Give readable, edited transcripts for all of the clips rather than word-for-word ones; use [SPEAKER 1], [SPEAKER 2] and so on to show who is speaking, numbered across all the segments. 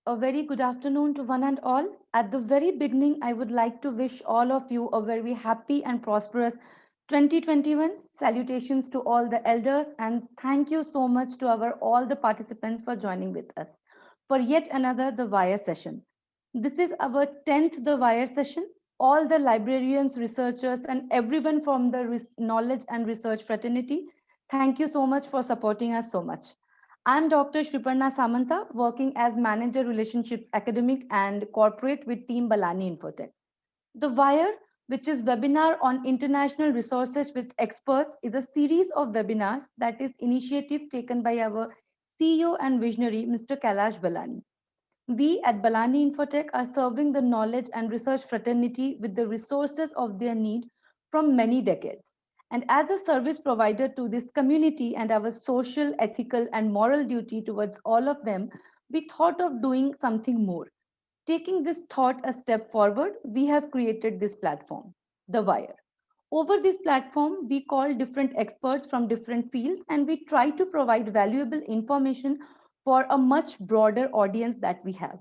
[SPEAKER 1] A very good afternoon to one and all. At the very beginning, I would like to wish all of you a very happy and prosperous 2021. Salutations to all the elders, and thank you so much to our all the participants for joining with us for yet another The Wire session. This is our 10th The Wire session. All the librarians, researchers, and everyone from the knowledge and research fraternity, thank you so much for supporting us so much. I'm Dr. Shriparna Samanta, working as Manager Relationships Academic and Corporate with Team Balani Infotech. The Wire, which is webinar on international resources with experts, is a series of webinars that is initiative taken by our CEO and visionary, Mr. Kailash Balani. We at Balani Infotech are serving the knowledge and research fraternity with the resources of their need from many decades. And as a service provider to this community and our social, ethical, and moral duty towards all of them, we thought of doing something more. Taking this thought a step forward, we have created this platform, The Wire. Over this platform, we call different experts from different fields and we try to provide valuable information for a much broader audience that we have.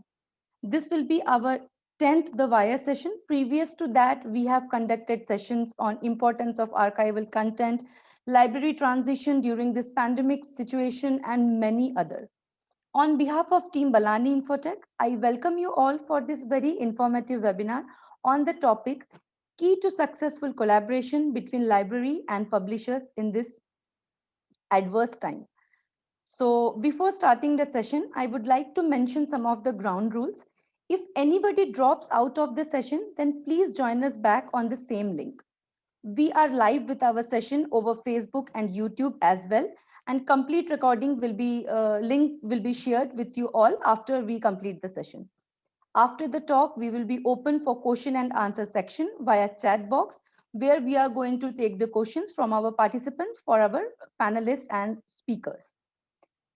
[SPEAKER 1] This will be our 10th The Wire session. Previous to that, we have conducted sessions on importance of archival content, library transition during this pandemic situation, and many other. On behalf of Team Balani Infotech, I welcome you all for this very informative webinar on the topic Key to Successful Collaboration between Library and Publishers in this adverse time. So, before starting the session, I would like to mention some of the ground rules. If anybody drops out of the session, then please join us back on the same link. We are live with our session over Facebook and YouTube as well, and complete recording will be link will be shared with you all after we complete the session. After the talk, we will be open for question and answer section via chat box, where we are going to take the questions from our participants for our panelists and speakers.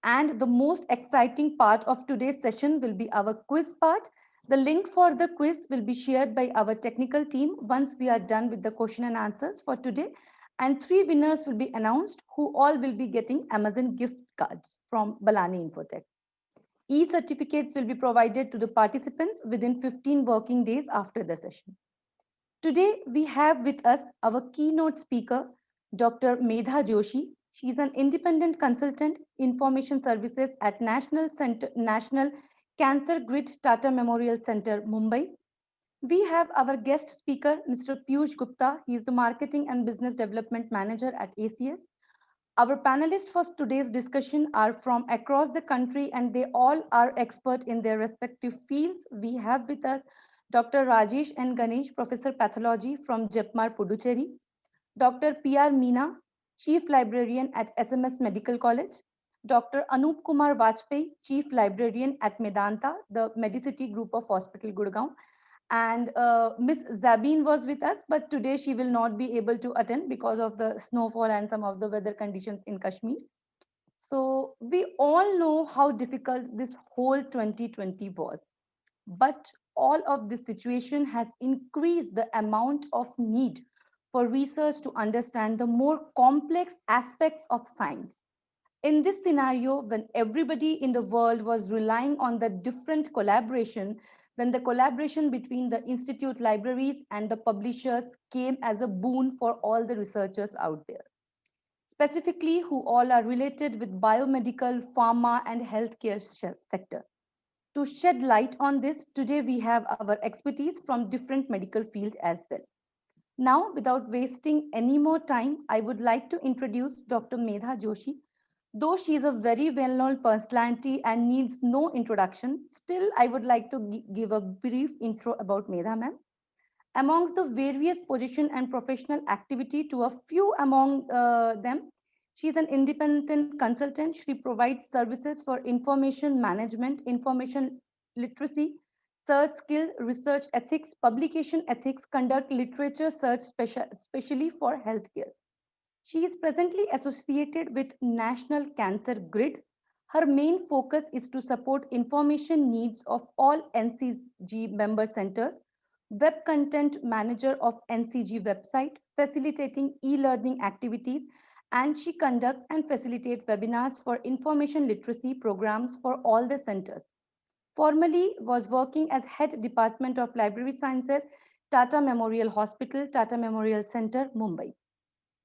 [SPEAKER 1] And the most exciting part of today's session will be our quiz part. The link for the quiz will be shared by our technical team once we are done with the question and answers for today. And three winners will be announced who all will be getting Amazon gift cards from Balani Infotech. E-certificates will be provided to the participants within 15 working days after the session. Today, we have with us our keynote speaker, Dr. Medha Joshi. She is an independent consultant, information services at National Cancer Grid Tata Memorial Center, Mumbai. We have our guest speaker, Mr. Piyush Gupta. He is the Marketing and Business Development Manager at ACS. Our panelists for today's discussion are from across the country and they all are expert in their respective fields. We have with us Dr. Rajesh N. Ganesh, Professor Pathology from JEPMAR, Puducherry. Dr. P.R. Meena, Chief Librarian at SMS Medical College. Dr. Anup Kumar Vajpayee, Chief Librarian at Medanta, the Medicity Group of Hospital, Gurgaon. And Miss Zabin was with us, but today she will not be able to attend because of the snowfall and some of the weather conditions in Kashmir. So we all know how difficult this whole 2020 was. But all of this situation has increased the amount of need for research to understand the more complex aspects of science. In this scenario, when everybody in the world was relying on the different collaboration, then the collaboration between the institute libraries and the publishers came as a boon for all the researchers out there, specifically who all are related with biomedical, pharma, and healthcare sector. To shed light on this, today we have our expertise from different medical fields as well. Now, without wasting any more time, I would like to introduce Dr. Medha Joshi. Though she is a very well-known personality and needs no introduction, still I would like to give a brief intro about Medha ma'am. Amongst the various position and professional activity to a few among them, she is an independent consultant. She provides services for information management, information literacy, search skill, research ethics, publication ethics, conduct literature search specially for healthcare. She is presently associated with National Cancer Grid. Her main focus is to support information needs of all NCG member centers, web content manager of NCG website, facilitating e-learning activities, and she conducts and facilitates webinars for information literacy programs for all the centers. Formerly was working as head department of library sciences, Tata Memorial Hospital, Tata Memorial Center, Mumbai.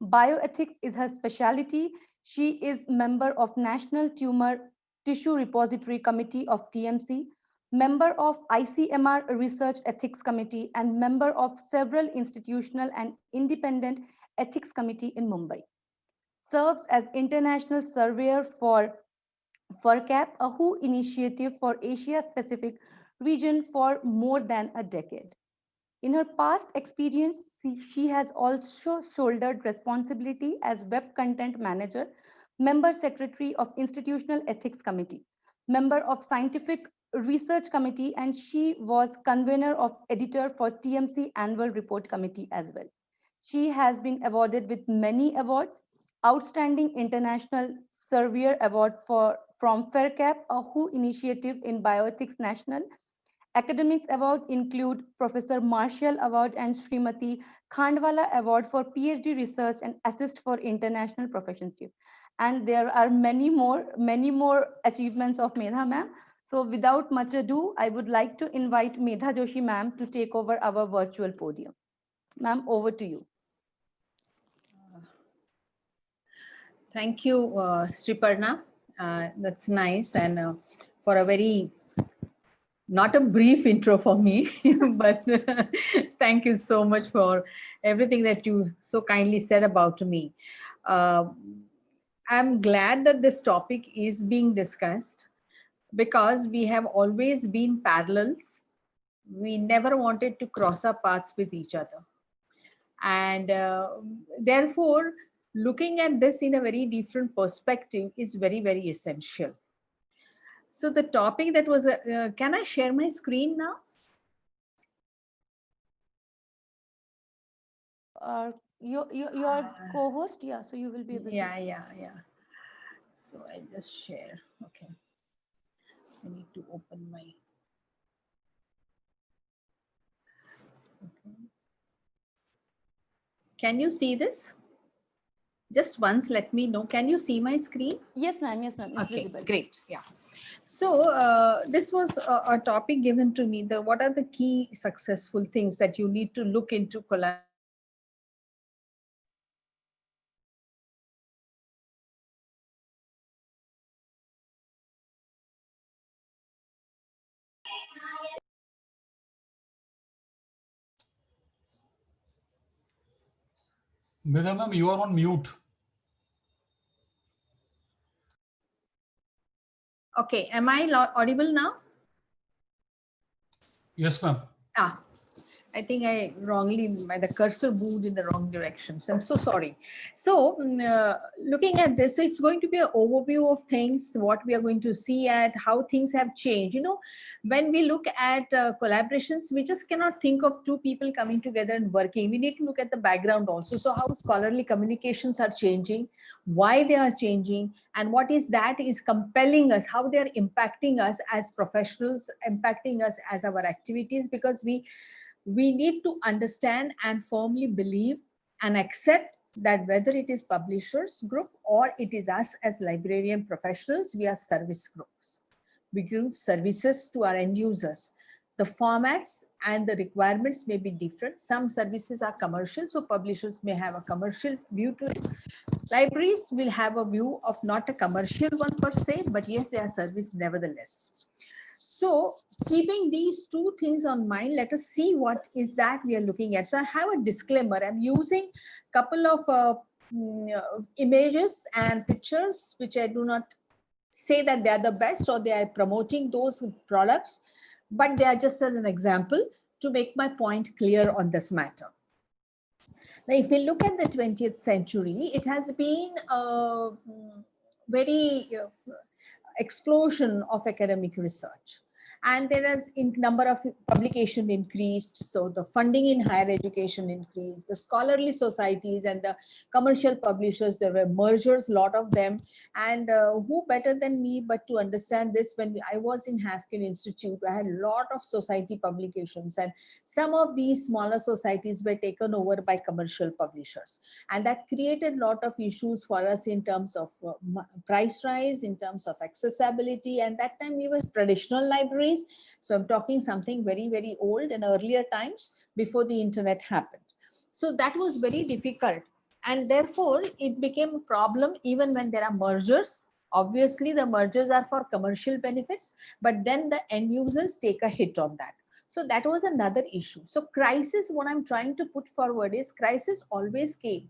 [SPEAKER 1] Bioethics is her specialty. She is member of National Tumor Tissue Repository Committee of TMC, member of ICMR Research Ethics Committee, and member of several institutional and independent ethics committee in Mumbai. Serves as international surveyor for FERCAP, a WHO initiative for Asia Pacific region for more than a decade. In her past experience, she has also shouldered responsibility as Web Content Manager, Member Secretary of Institutional Ethics Committee, Member of Scientific Research Committee, and she was convener of editor for TMC Annual Report Committee as well. She has been awarded with many awards, Outstanding International Surveyor Award from FAIRCAP, a WHO initiative in Bioethics National. Academics award include Professor Marshall Award and Srimati Khandwala Award for PhD research and assist for international professionship. And there are many more achievements of Medha ma'am. So without much ado, I would like to invite Medha Joshi ma'am to take over our virtual podium. Ma'am, over to you.
[SPEAKER 2] Thank you, Sriparna. That's nice, and for a very not a brief intro for me, but thank you so much for everything that you so kindly said about me. I'm glad that this topic is being discussed because we have always been parallels. We never wanted to cross our paths with each other. And therefore, looking at this in a very different perspective is very, very essential. So the topic that was, can I share my screen now?
[SPEAKER 1] Your co-host, yeah, so you will be able to.
[SPEAKER 2] Yeah. So I just share, okay. I need to open my, okay. Can you see this? Just once, let me know. Can you see my screen?
[SPEAKER 1] Yes, ma'am. Yes, ma'am. It's
[SPEAKER 2] okay,
[SPEAKER 1] visible.
[SPEAKER 2] Great. Yeah. So this was a topic given to me. What are the key successful things that you need to look into collaboration?
[SPEAKER 3] Medha ma'am, you are on mute.
[SPEAKER 2] Okay, am I audible now?
[SPEAKER 3] Yes, ma'am.
[SPEAKER 2] I think I wrongly, the cursor moved in the wrong direction. So I'm so sorry. So looking at this, so it's going to be an overview of things, what we are going to see at, how things have changed. You know, when we look at collaborations, we just cannot think of two people coming together and working. We need to look at the background also. So how scholarly communications are changing, why they are changing, and what is that is compelling us, how they are impacting us as professionals, impacting us as our activities, because we need to understand and firmly believe and accept that whether it is publishers group or it is us as librarian professionals, we are service groups. We give services to our end users. The formats and the requirements may be different. Some services are commercial, so publishers may have a commercial view to it. Libraries will have a view of not a commercial one per se, but yes, they are service nevertheless. So keeping these two things on mind, let us see what is that we are looking at. So I have a disclaimer. I'm using a couple of images and pictures, which I do not say that they are the best or they are promoting those products, but they are just as an example to make my point clear on this matter. Now, if you look at the 20th century, it has been a very explosion of academic research. And there is in number of publication increased. So the funding in higher education increased, the scholarly societies and the commercial publishers, there were mergers, a lot of them. And who better than me, but to understand this, when I was in Haskell Institute, I had a lot of society publications, and some of these smaller societies were taken over by commercial publishers. And that created a lot of issues for us in terms of price rise, in terms of accessibility. And that time we were traditional libraries libraries. So I'm talking something very, very old and earlier times before the internet happened. So that was very difficult. And therefore, it became a problem even when there are mergers. Obviously, the mergers are for commercial benefits, but then the end users take a hit on that. So that was another issue. So crisis, what I'm trying to put forward is crisis always came,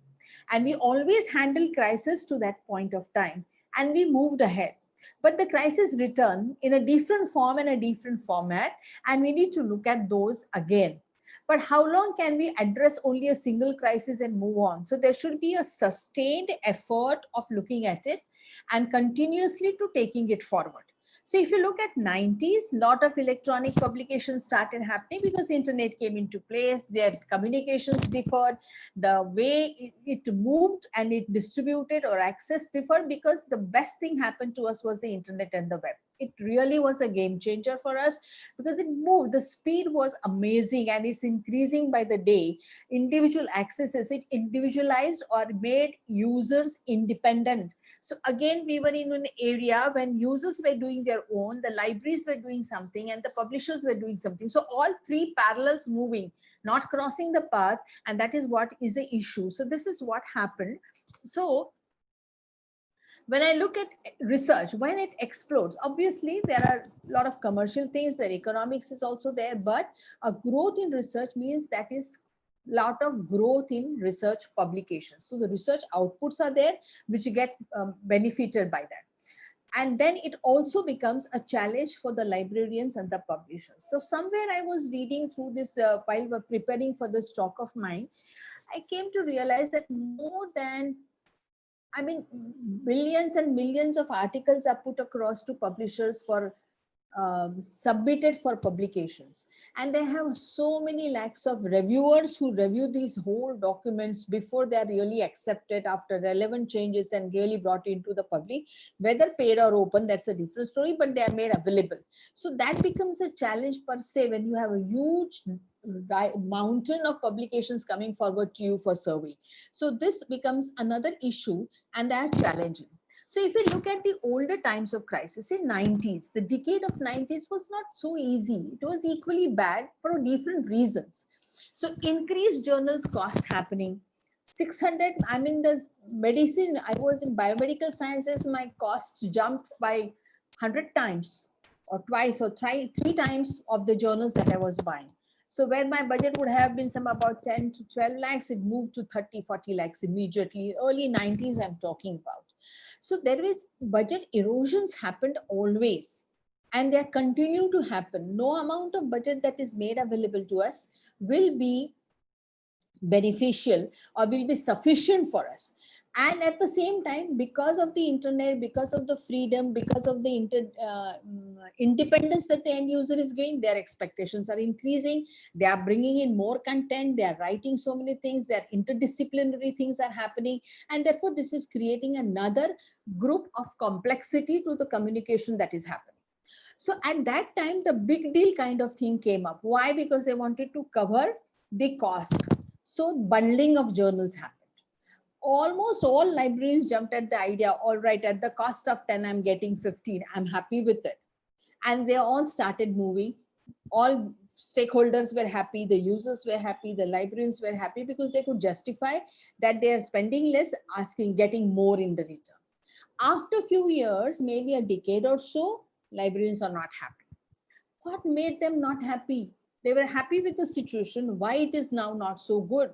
[SPEAKER 2] and we always handle crisis to that point of time, and we moved ahead. But the crisis returned in a different form and a different format, and we need to look at those again. But how long can we address only a single crisis and move on? So there should be a sustained effort of looking at it and continuously to taking it forward. So if you look at 90s, lot of electronic publications started happening because internet came into place, their communications differed, the way it moved and it distributed or access differed, because the best thing happened to us was the internet and the web. It really was a game changer for us because it moved, the speed was amazing and it's increasing by the day. Individual accesses, it individualized or made users independent. So again, we were in an area when users were doing their own, the libraries were doing something, and the publishers were doing something. So all three parallels moving, not crossing the path, and that is what is the issue. So this is what happened. So when I look at research, when it explodes, obviously there are a lot of commercial things, their economics is also there, but a growth in research means that is lot of growth in research publications. So the research outputs are there, which get benefited by that. And then it also becomes a challenge for the librarians and the publishers. So somewhere I was reading through this while we're preparing for this talk of mine, I came to realize that more than, I mean, millions and millions of articles are put across to publishers for submitted for publications, and they have so many lakhs of reviewers who review these whole documents before they are really accepted after relevant changes and really brought into the public, whether paid or open, that's a different story, but they are made available. So that becomes a challenge per se when you have a huge mountain of publications coming forward to you for survey. So this becomes another issue, and they are challenging. So if you look at the older times of crisis in 90s, the decade of 90s was not so easy. It was equally bad for different reasons. So increased journals cost happening. 600, I mean, the medicine, I was in biomedical sciences, my costs jumped by 100 times or twice or three times of the journals that I was buying. So where my budget would have been some about 10 to 12 lakhs, it moved to 30, 40 lakhs immediately. Early 90s, I'm talking about. So there is budget erosions happened always, and they continue to happen. No amount of budget that is made available to us will be beneficial or will be sufficient for us. And at the same time, because of the internet, because of the freedom, because of the independence that the end user is giving, their expectations are increasing. They are bringing in more content. They are writing so many things. Their interdisciplinary things are happening. And therefore, this is creating another group of complexity to the communication that is happening. So at that time, the big deal kind of thing came up. Why? Because they wanted to cover the cost. So bundling of journals happened. Almost all librarians jumped at the idea, all right, at the cost of 10, I'm getting 15. I'm happy with it. And they all started moving. All stakeholders were happy. The users were happy. The librarians were happy because they could justify that they are spending less, getting more in the return. After a few years, maybe a decade or so, librarians are not happy. What made them not happy? They were happy with the situation. Why it is now not so good?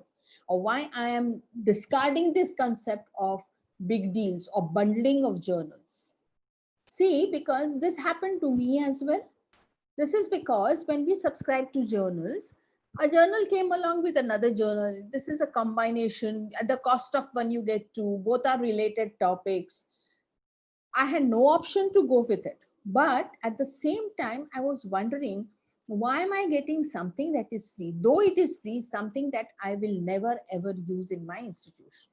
[SPEAKER 2] Or why I am discarding this concept of big deals or bundling of journals? See, because this happened to me as well. This is because when we subscribe to journals, a journal came along with another journal. This is a combination. At the cost of one, you get two. Both are related topics. I had no option to go with it. But at the same time, I was wondering, why am I getting something that is free? Though it is free, something that I will never ever use in my institution.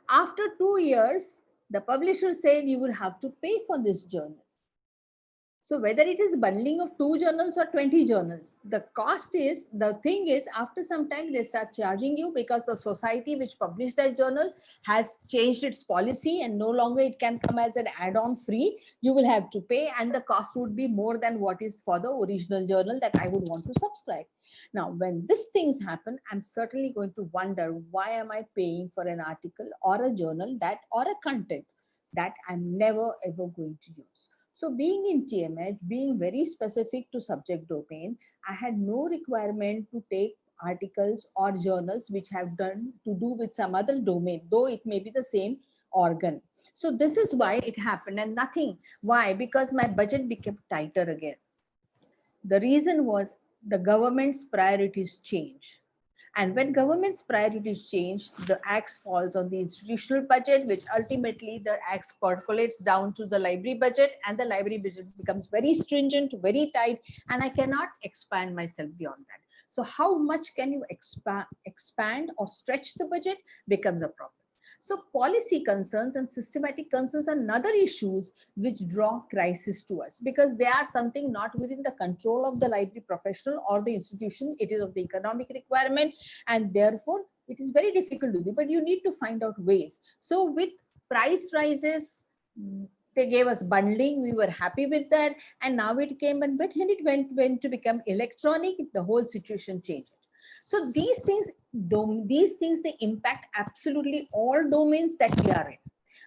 [SPEAKER 2] After 2 years, the publisher said you will have to pay for this journal. So whether it is bundling of 2 journals or 20 journals, the thing is, after some time they start charging you because the society which published that journal has changed its policy and no longer it can come as an add-on free. You will have to pay, and the cost would be more than what is for the original journal that I would want to subscribe. Now, when these things happen, I'm certainly going to wonder, why am I paying for an article or a journal that, or a content that I'm never ever going to use? So being in TMH, being very specific to subject domain, I had no requirement to take articles or journals which have done to do with some other domain, though it may be the same organ. So this is why it happened, and nothing. Why? Because my budget became tighter again. The reason was the government's priorities change. And when government's priorities change, the axe falls on the institutional budget, which ultimately the axe percolates down to the library budget, and the library budget becomes very stringent, very tight, and I cannot expand myself beyond that. So how much can you expand or stretch the budget becomes a problem. So policy concerns and systematic concerns are another issues which draw crisis to us, because they are something not within the control of the library professional or the institution. It is of the economic requirement, and therefore it is very difficult to do, but you need to find out ways. So with price rises, they gave us bundling, we were happy with that, and now it came, and when it went to become electronic, the whole situation changed. So these things, they impact absolutely all domains that we are in.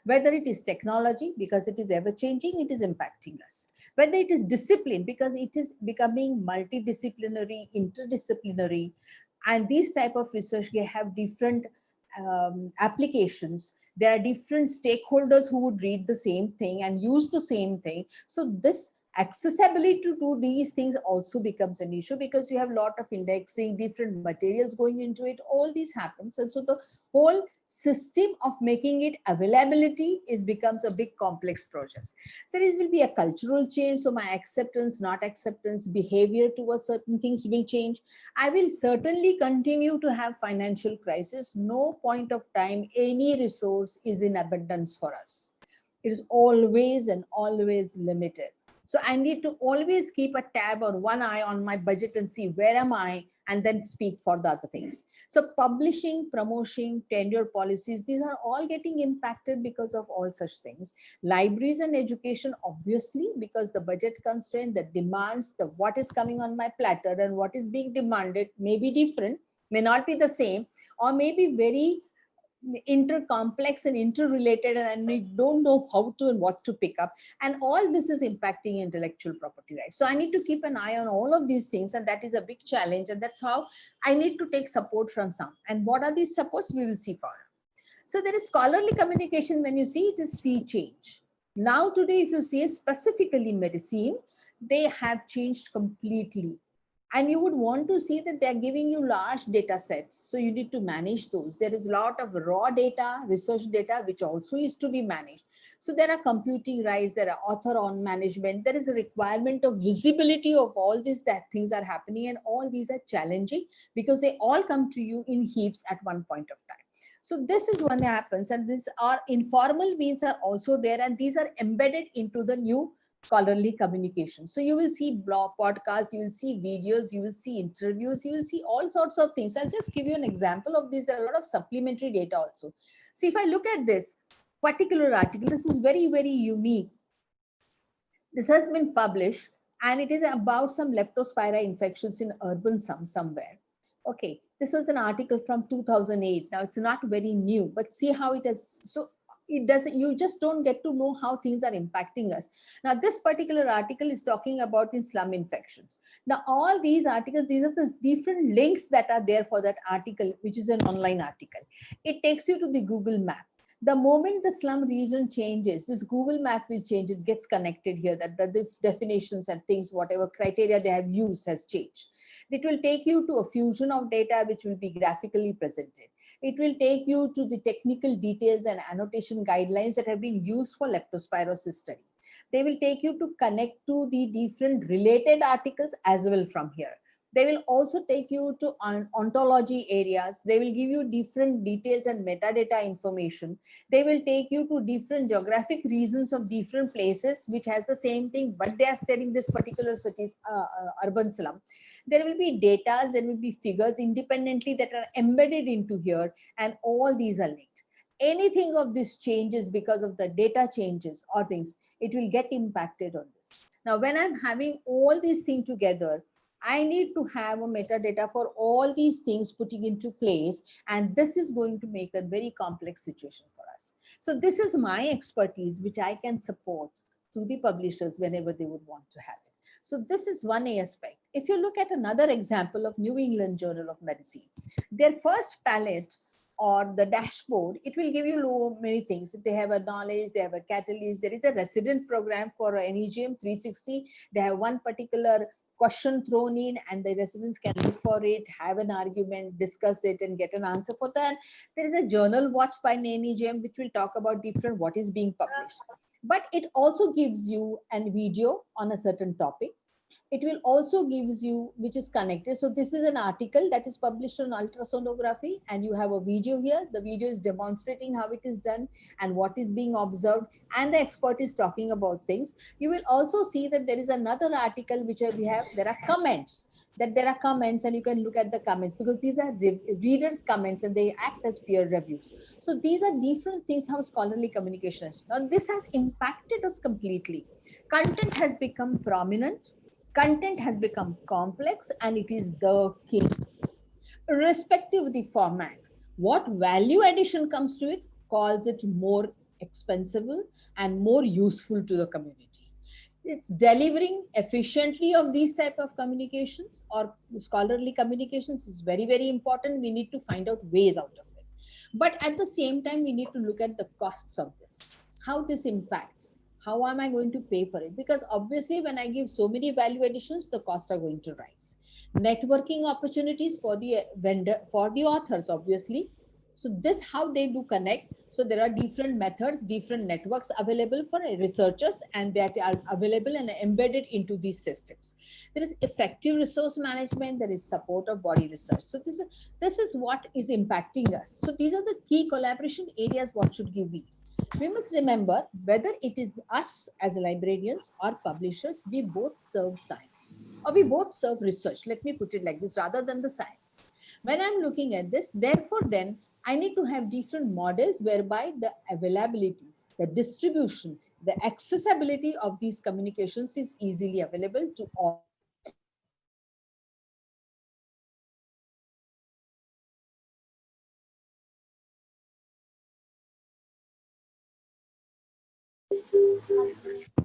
[SPEAKER 2] Whether it is technology, because it is ever changing, it is impacting us. Whether it is discipline, because it is becoming multidisciplinary, interdisciplinary, and these type of research, they have different applications. There are different stakeholders who would read the same thing and use the same thing. So this accessibility to these things also becomes an issue, because you have a lot of indexing, different materials going into it, all these happens. And so the whole system of making it availability becomes a big complex process. Will be a cultural change. So my acceptance, not acceptance, behavior towards certain things will change. I will certainly continue to have financial crisis. No point of time any resource is in abundance for us. It is always and always limited. So I need to always keep a tab or one eye on my budget and see where am I, and then speak for the other things. So publishing, promotion, tenure policies, these are all getting impacted because of all such things. Libraries and education, obviously, because the budget constraint, the demands, the what is coming on my platter and what is being demanded may be different, may not be the same, or may be very intercomplex and interrelated, and we don't know how to and what to pick up, and all this is impacting intellectual property rights. So I need to keep an eye on all of these things, and that is a big challenge, and that's how I need to take support from some. And what are these supports, we will see further. So there is scholarly communication. When you see, it is sea change. Now today, if you see specifically medicine, they have changed completely. And you would want to see that they're giving you large data sets. So you need to manage those. There is a lot of raw data, research data, which also is to be managed. So there are computing rights, there are author on management. There is a requirement of visibility of all these that things are happening. And all these are challenging because they all come to you in heaps at one point of time. So this is what happens. And these are informal means are also there. And these are embedded into the new scholarly communication. So you will see blog podcasts, you will see videos, you will see interviews, you will see all sorts of things. I'll just give you an example of this. There are a lot of supplementary data also. So if I look at this particular article, this is very, very unique. This has been published and it is about some leptospira infections in urban somewhere. Okay, this was an article from 2008. Now it's not very new, but see how it has, so it doesn't, you just don't get to know how things are impacting us. Now this particular article is talking about in slum infections. Now all these articles, these are the different links that are there for that article, which is an online article. It takes you to the Google map. The moment the slum region changes, this Google map will change. It gets connected here, that the definitions and things, whatever criteria they have used has changed. It will take you to a fusion of data, which will be graphically presented. It will take you to the technical details and annotation guidelines that have been used for leptospirosis study. They will take you to connect to the different related articles as well from here. They will also take you to ontology areas. They will give you different details and metadata information. They will take you to different geographic regions of different places, which has the same thing, but they are studying this particular city's urban slum. There will be data, there will be figures independently that are embedded into here, and all these are linked. Anything of this changes because of the data changes or things, it will get impacted on this. Now, when I'm having all these things together, I need to have a metadata for all these things putting into place, and this is going to make a very complex situation for us. So this is my expertise, which I can support to the publishers whenever they would want to have it. So this is one aspect. If you look at another example of New England Journal of Medicine, their first palette or the dashboard, it will give you many things. They have a knowledge, they have a catalyst, there is a resident program for NEJM 360. They have one particular question thrown in, and the residents can look for it, have an argument, discuss it, and get an answer for that. There is a journal watch by NEJM, which will talk about different what is being published. But it also gives you a video on a certain topic. It will also gives you which is connected. So this is an article that is published on ultrasonography, and you have a video here. The video is demonstrating how it is done and what is being observed, and the expert is talking about things. You will also see that there is another article which we have, there are comments, and you can look at the comments, because these are readers' comments and they act as peer reviews. So these are different things how scholarly communication is. Now this has impacted us completely. Content has become prominent. Content has become complex, and it is the king. Irrespective of the format, what value addition comes to it calls it more expensive and more useful to the community. It's delivering efficiently of these type of communications or scholarly communications is very, very important. We need to find out ways out of it. But at the same time, we need to look at the costs of this, how this impacts. How am I going to pay for it? Because obviously, when I give so many value additions, the costs are going to rise. Networking opportunities for the vendor, for the authors, obviously. So this how they do connect. So there are different methods, different networks available for researchers, and that are available and embedded into these systems. There is effective resource management. There is support of body research. So this is what is impacting us. So these are the key collaboration areas. What should we? We must remember, whether it is us as librarians or publishers, we both serve science or we both serve research. Let me put it like this rather than the science. When I'm looking at this, therefore, then I need to have different models whereby the availability, the distribution, the accessibility of these communications is easily available to all.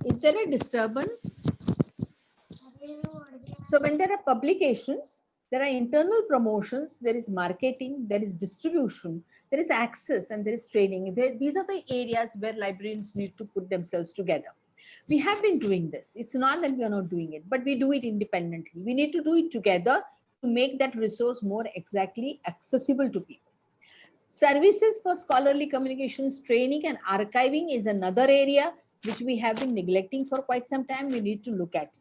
[SPEAKER 2] Is there a disturbance? So when there are publications, there are internal promotions, there is marketing, there is distribution, there is access, and there is training. These are the areas where librarians need to put themselves together. We have been doing this. It's not that we are not doing it, but we do it independently. We need to do it together to make that resource more exactly accessible to people. Services for scholarly communications, training and archiving is another area which we have been neglecting for quite some time. We need to look at it.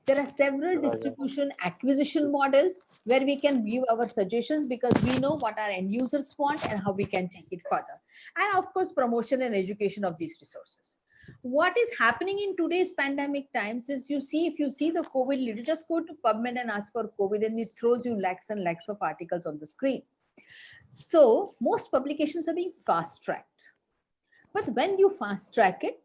[SPEAKER 2] There are several distribution acquisition models where we can give our suggestions, because we know what our end users want and how we can take it further. And of course, promotion and education of these resources. What is happening in today's pandemic times is, you see, if you see the COVID, you just go to PubMed and ask for COVID, and it throws you lakhs and lakhs of articles on the screen. So most publications are being fast tracked. But when you fast track it,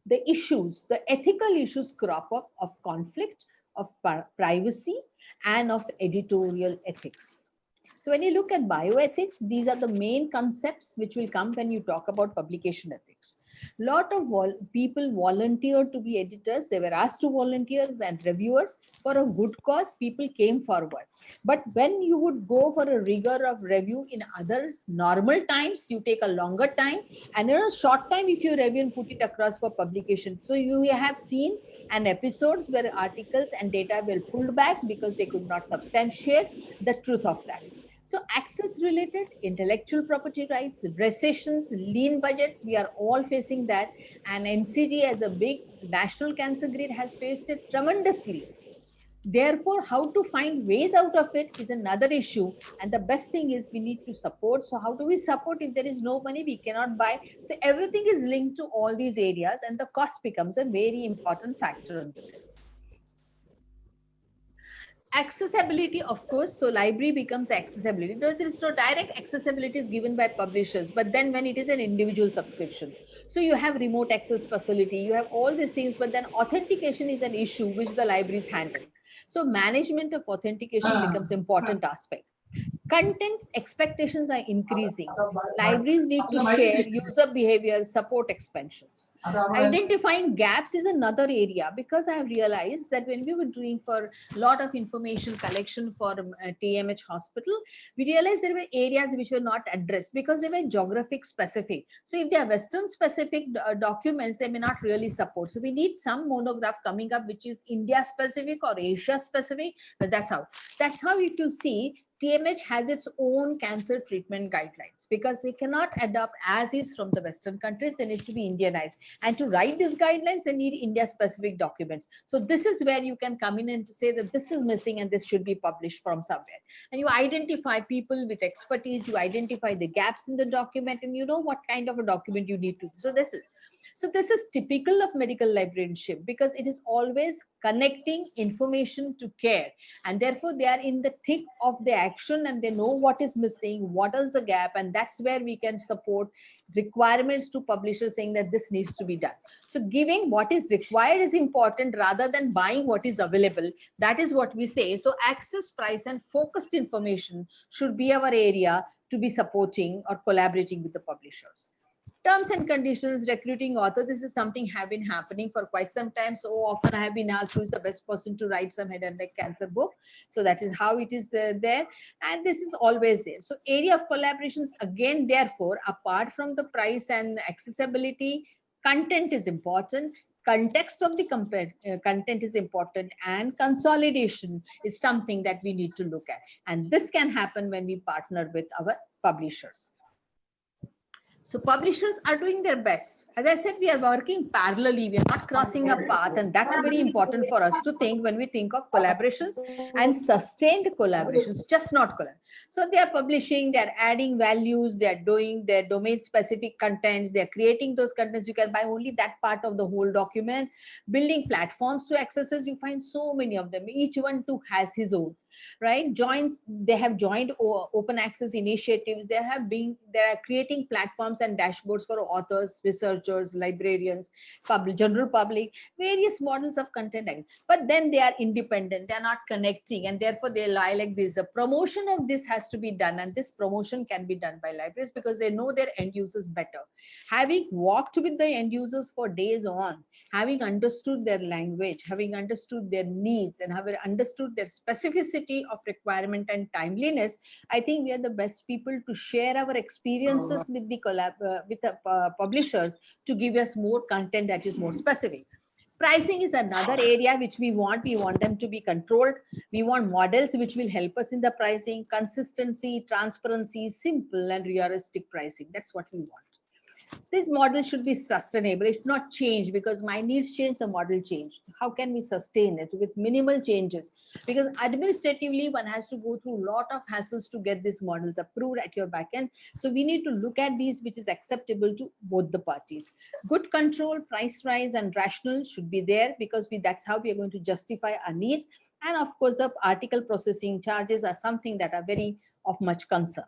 [SPEAKER 2] the issues, the ethical issues crop up of conflict, of privacy, and of editorial ethics. So when you look at bioethics, these are the main concepts which will come when you talk about publication ethics. Lot of people volunteered to be editors. They were asked to volunteer and reviewers for a good cause. People came forward. But when you would go for a rigor of review in other normal times, you take a longer time, and in a short time, if you review and put it across for publication. So you have seen an episodes where articles and data were pulled back because they could not substantiate the truth of that. So access related, intellectual property rights, recessions, lean budgets, we are all facing that. And NCG as a big national cancer grid has faced it tremendously. Therefore, how to find ways out of it is another issue. And the best thing is we need to support. So how do we support? If there is no money, we cannot buy. So everything is linked to all these areas, and the cost becomes a very important factor into this. Accessibility, of course. So library becomes accessibility. There is no direct accessibility is given by publishers, but then when it is an individual subscription, so you have remote access facility, you have all these things, but then authentication is an issue which the libraries handle. So management of authentication becomes important aspect. Content expectations are increasing. Libraries need to share user behavior, support expansions. Identifying gaps is another area, because I have realized that when we were doing for a lot of information collection for TMH hospital, we realized there were areas which were not addressed because they were geographic specific. So if they are Western specific documents, they may not really support. So we need some monograph coming up which is India specific or Asia specific. But that's how if you see, TMH has its own cancer treatment guidelines, because they cannot adopt as is from the Western countries. They need to be Indianized. And to write these guidelines, they need India specific documents. So this is where you can come in and say that this is missing and this should be published from somewhere. And you identify people with expertise, you identify the gaps in the document, and you know what kind of a document you need to. So this is typical of medical librarianship, because it is always connecting information to care, and therefore they are in the thick of the action and they know what is missing, what is the gap, and that's where we can support requirements to publishers saying that this needs to be done. So giving what is required is important rather than buying what is available. That is what we say. So access, price, and focused information should be our area to be supporting or collaborating with the publishers. Terms and conditions, recruiting author. This is something have been happening for quite some time. So often I have been asked who is the best person to write some head and neck cancer book. So that is how it is there. And this is always there. So area of collaborations, again, therefore, apart from the price and accessibility, content is important. Context of the content is important, and consolidation is something that we need to look at. And this can happen when we partner with our publishers. So publishers are doing their best. As I said, we are working parallelly. We are not crossing a path. And that's very important for us to think when we think of collaborations and sustained collaborations, just not collaboration. So they are publishing, they're adding values, they're doing their domain specific contents, they're creating those contents. You can buy only that part of the whole document. Building platforms to access it, you find so many of them. Each one too has his own. Right, they have joined open access initiatives. They are creating platforms and dashboards for authors, researchers, librarians, general public, various models of content. But then they are independent, they are not connecting, and therefore they lie like this. The promotion of this has to be done, and this promotion can be done by libraries because they know their end users better. Having walked with the end users for days on, having understood their language, having understood their needs, and having understood their specificity of requirement and timeliness, I think we are the best people to share our experiences with the publishers to give us more content that is more specific. Pricing is another area which we want. We want them to be controlled. We want models which will help us in the pricing, consistency, transparency, simple and realistic pricing. That's what we want. This model should be sustainable. It should not change because my needs change, the model changed. How can we sustain it with minimal changes? Because administratively, one has to go through a lot of hassles to get these models approved at your backend. So we need to look at these, which is acceptable to both the parties. Good control, price rise, and rational should be there because that's how we are going to justify our needs. And of course, the article processing charges are something that are very of much concern.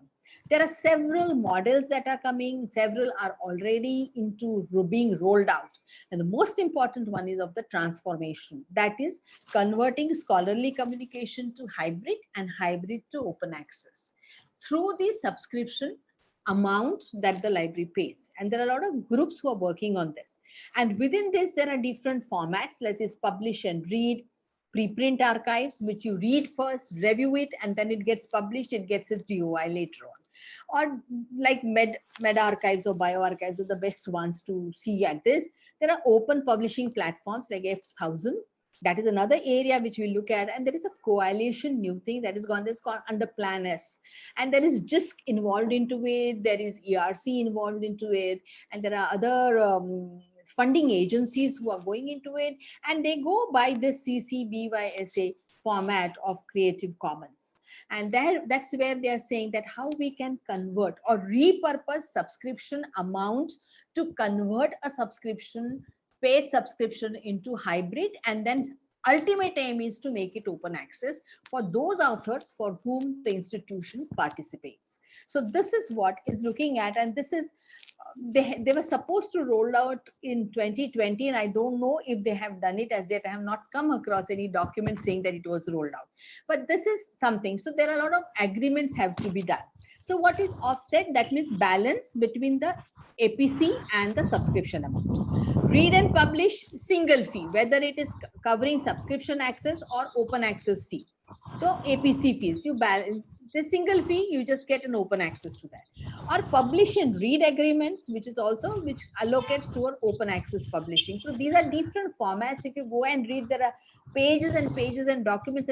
[SPEAKER 2] There are several models that are coming, several are already into being rolled out. And the most important one is of the transformation. That is converting scholarly communication to hybrid and hybrid to open access through the subscription amount that the library pays. And there are a lot of groups who are working on this. And within this, there are different formats, like this publish and read, preprint archives, which you read first, review it, and then it gets published, it gets its DOI later on. Or like med archives or bioarchives are the best ones to see at this. There are open publishing platforms like F1000. That is another area which we look at. And there is a coalition new thing that is gone, that's called under Plan S. And there is JISC involved into it. There is ERC involved into it. And there are other funding agencies who are going into it. And they go by this CCBYSA format of Creative Commons. And that's where they are saying that how we can convert or repurpose subscription amount to convert a subscription, paid subscription, into hybrid, and then ultimate aim is to make it open access for those authors for whom the institution participates. So this is what is looking at, and this is they were supposed to roll out in 2020, and I don't know if they have done it as yet. I have not come across any document saying that it was rolled out, but this is something. So there are a lot of agreements have to be done. So what is offset? That means balance between the APC and the subscription amount. Read and publish, single fee, whether it is covering subscription access or open access fee. So APC fees, you balance the single fee, you just get an open access to that. Or publish and read agreements, which is also which allocates to our open access publishing. So these are different formats. If you go and read, there are pages and documents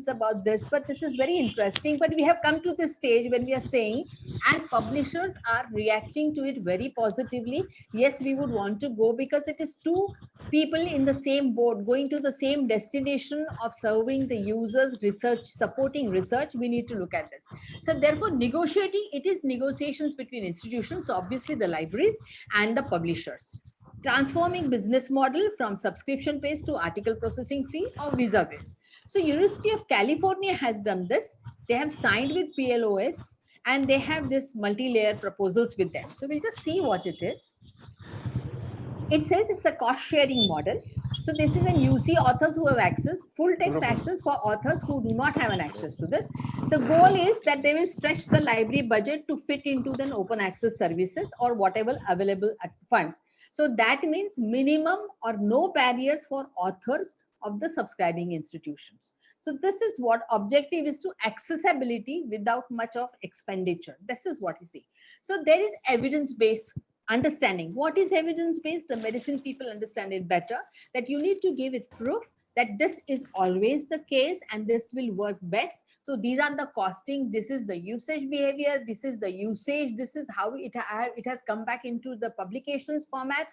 [SPEAKER 2] about this, but this is very interesting. But we have come to this stage when we are saying, and publishers are reacting to it very positively. Yes, we would want to go, because it is two people in the same boat going to the same destination of serving the users, research, supporting research. We need to look at this. So therefore, negotiating, it is negotiations between institutions, so obviously the libraries and the publishers. Transforming business model from subscription based to article processing fee or visa based. So University of California has done this. They have signed with PLOS and they have this multi-layer proposals with them. So we'll just see what it is. It says it's a cost sharing model. So this is an UC authors who have access, full text access for authors who do not have an access to this. The goal is that they will stretch the library budget to fit into the open access services or whatever available funds. So that means minimum or no barriers for authors of the subscribing institutions. So this is what objective is, to accessibility without much of expenditure. This is what you see. So there is evidence-based understanding. What is evidence-based? The medicine people understand it better, that you need to give it proof that this is always the case and this will work best. So these are the costing, this is the usage behavior, this is the usage, this is how it has come back into the publications format.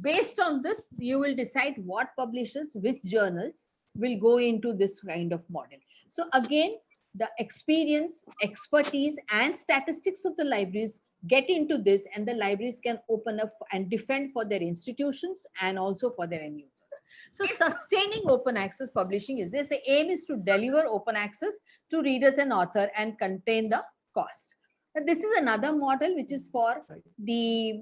[SPEAKER 2] Based on this, you will decide what publishers, which journals will go into this kind of model. So again, the experience, expertise, and statistics of the libraries get into this, and the libraries can open up and defend for their institutions and also for their end users. So sustaining open access publishing is this. The aim is to deliver open access to readers and author and contain the cost. And this is another model which is for the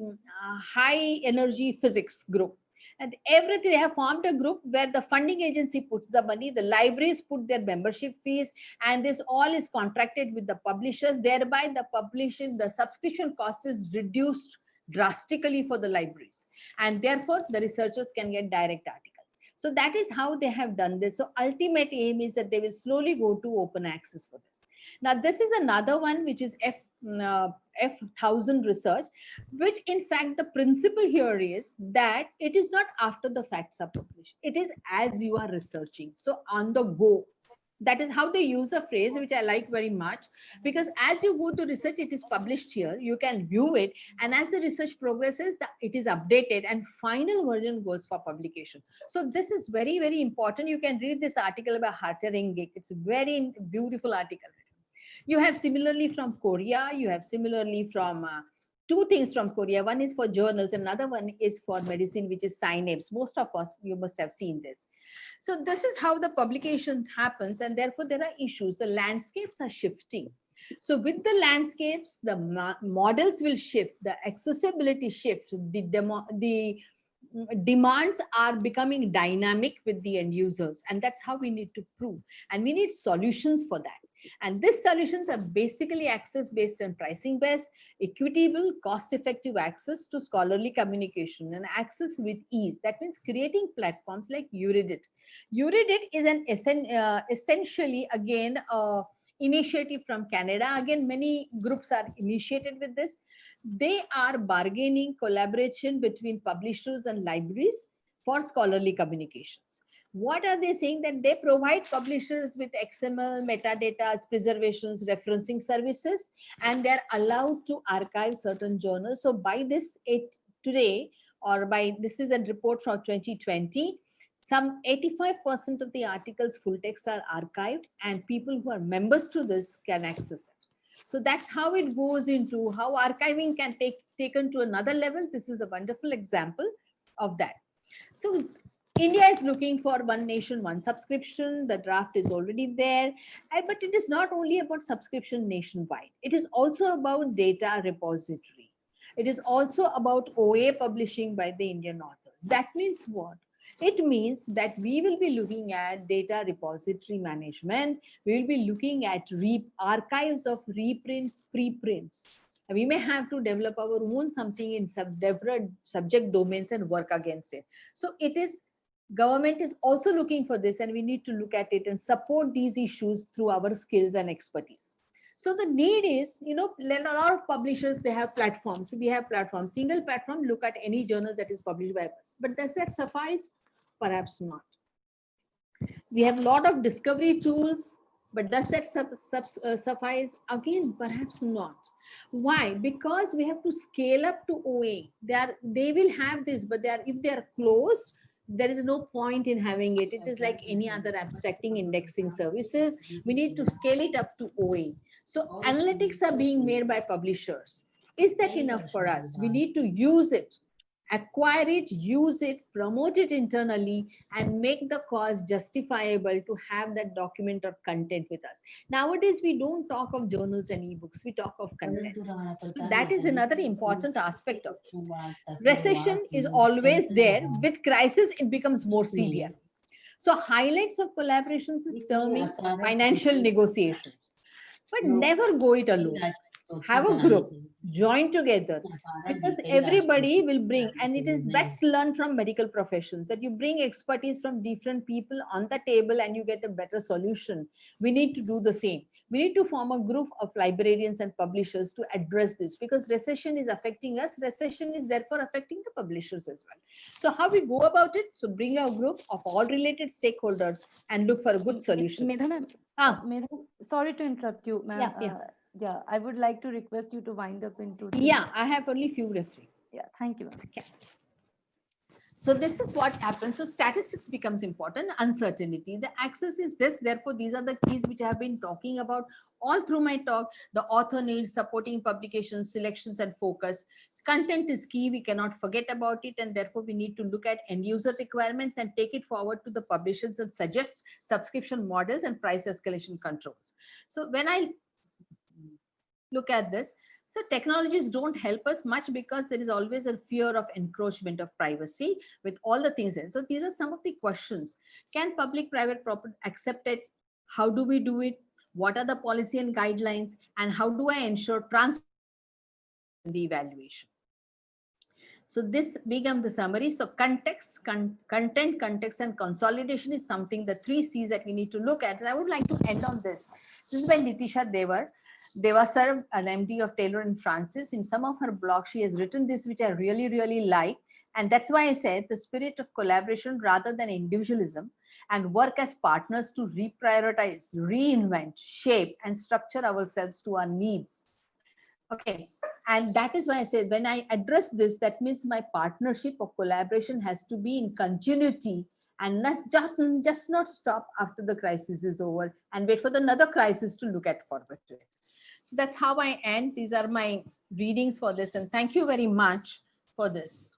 [SPEAKER 2] high energy physics group. And everything, they have formed a group where the funding agency puts the money, the libraries put their membership fees, and this all is contracted with the publishers. Thereby the subscription cost is reduced drastically for the libraries, and therefore the researchers can get direct articles. So that is how they have done this. So ultimate aim is that they will slowly go to open access for this. Now this is another one which is F1000 research, which in fact the principle here is that it is not after the facts are published. It is as you are researching. So on the go. That is how they use a phrase which I like very much, because as you go to research, it is published here, you can view it, and as the research progresses, it is updated and final version goes for publication. So this is very, very important. You can read this article by Harter Engik. It's a very beautiful article. You have similarly from Korea, you have similarly from two things from Korea. One is for journals, another one is for medicine, which is Synapse. Most of us, you must have seen this. So this is how the publication happens, and therefore there are issues. The landscapes are shifting. So with the landscapes, the models will shift, the accessibility shifts, the demands are becoming dynamic with the end users, and that's how we need to prove, and we need solutions for that. And these solutions are basically access based and pricing based, equitable, cost effective access to scholarly communication, and access with ease. That means creating platforms like Euridit. Euridit is an essentially again initiative from Canada. Again, many groups are initiated with this. They are bargaining collaboration between publishers and libraries for scholarly communications. What are they saying? That they provide publishers with XML, metadata, preservations, referencing services, and they're allowed to archive certain journals. So by this today, or by this is a report from 2020, Some 85% of the articles full text are archived, and people who are members to this can access it. So that's how it goes into how archiving can take taken to another level. This is a wonderful example of that. So India is looking for one nation, one subscription. The draft is already there. But it is not only about subscription nationwide. It is also about data repository. It is also about OA publishing by the Indian authors. That means what? It means that we will be looking at data repository management. We will be looking at archives of reprints, preprints. We may have to develop our own something in different subject domains and work against it. So it is, government is also looking for this, and we need to look at it and support these issues through our skills and expertise. So the need is, a lot of publishers, they have platforms. So we have platforms, single platform, look at any journals that is published by us. But does that suffice? Perhaps not. We have a lot of discovery tools, but does that suffice? Again, perhaps not. Why? Because we have to scale up to OA. They will have this, but if they are closed, there is no point in having it. It is like any other abstracting indexing services. We need to scale it up to OA. So analytics are being made by publishers. Is that enough for us? We need to use it, acquire it, use it, promote it internally, and make the cost justifiable to have that document or content with us. Nowadays, we don't talk of journals and ebooks, we talk of contents. So that is another important aspect of this. Recession is always there. With crisis, it becomes more severe. So highlights of collaborations is terming financial negotiations. But never go it alone. Have a group, join together, because everybody will bring, and it is best learned from medical professions, that you bring expertise from different people on the table and you get a better solution. We need to do the same. We need to form a group of librarians and publishers to address this, because recession is affecting us. Recession is therefore affecting the publishers as well. So how we go about it? So bring a group of all related stakeholders and look for a good solution.
[SPEAKER 1] Medha ma'am, Medha, sorry to interrupt you, ma'am. Yeah, I would like to request you to wind up into.
[SPEAKER 2] Yeah, I have only few referring.
[SPEAKER 1] Yeah, thank you, ma'am.
[SPEAKER 2] Okay. So this is what happens. So statistics becomes important. Uncertainty. The access is this. Therefore, these are the keys which I have been talking about all through my talk. The author needs, supporting publications, selections, and focus. Content is key. We cannot forget about it. And therefore, we need to look at end user requirements and take it forward to the publishers and suggest subscription models and price escalation controls. So when I look at this, so technologies don't help us much, because there is always a fear of encroachment of privacy with all the things in. So these are some of the questions. Can public-private property accept it? How do we do it? What are the policy and guidelines? And how do I ensure transparency in the evaluation? So this becomes the summary. So context, content, context, and consolidation is something, the 3 C's that we need to look at. And I would like to end on this. This is by Nitisha Devasar, an MD of Taylor & Francis. In some of her blogs, she has written this, which I really, really like. And that's why I said the spirit of collaboration rather than individualism, and work as partners to reprioritize, reinvent, shape, and structure ourselves to our needs. Okay, and that is why I said when I address this, that means my partnership or collaboration has to be in continuity and just not stop after the crisis is over and wait for another crisis to look at forward to it. So that's how I end. These are my readings for this, and thank you very much for this.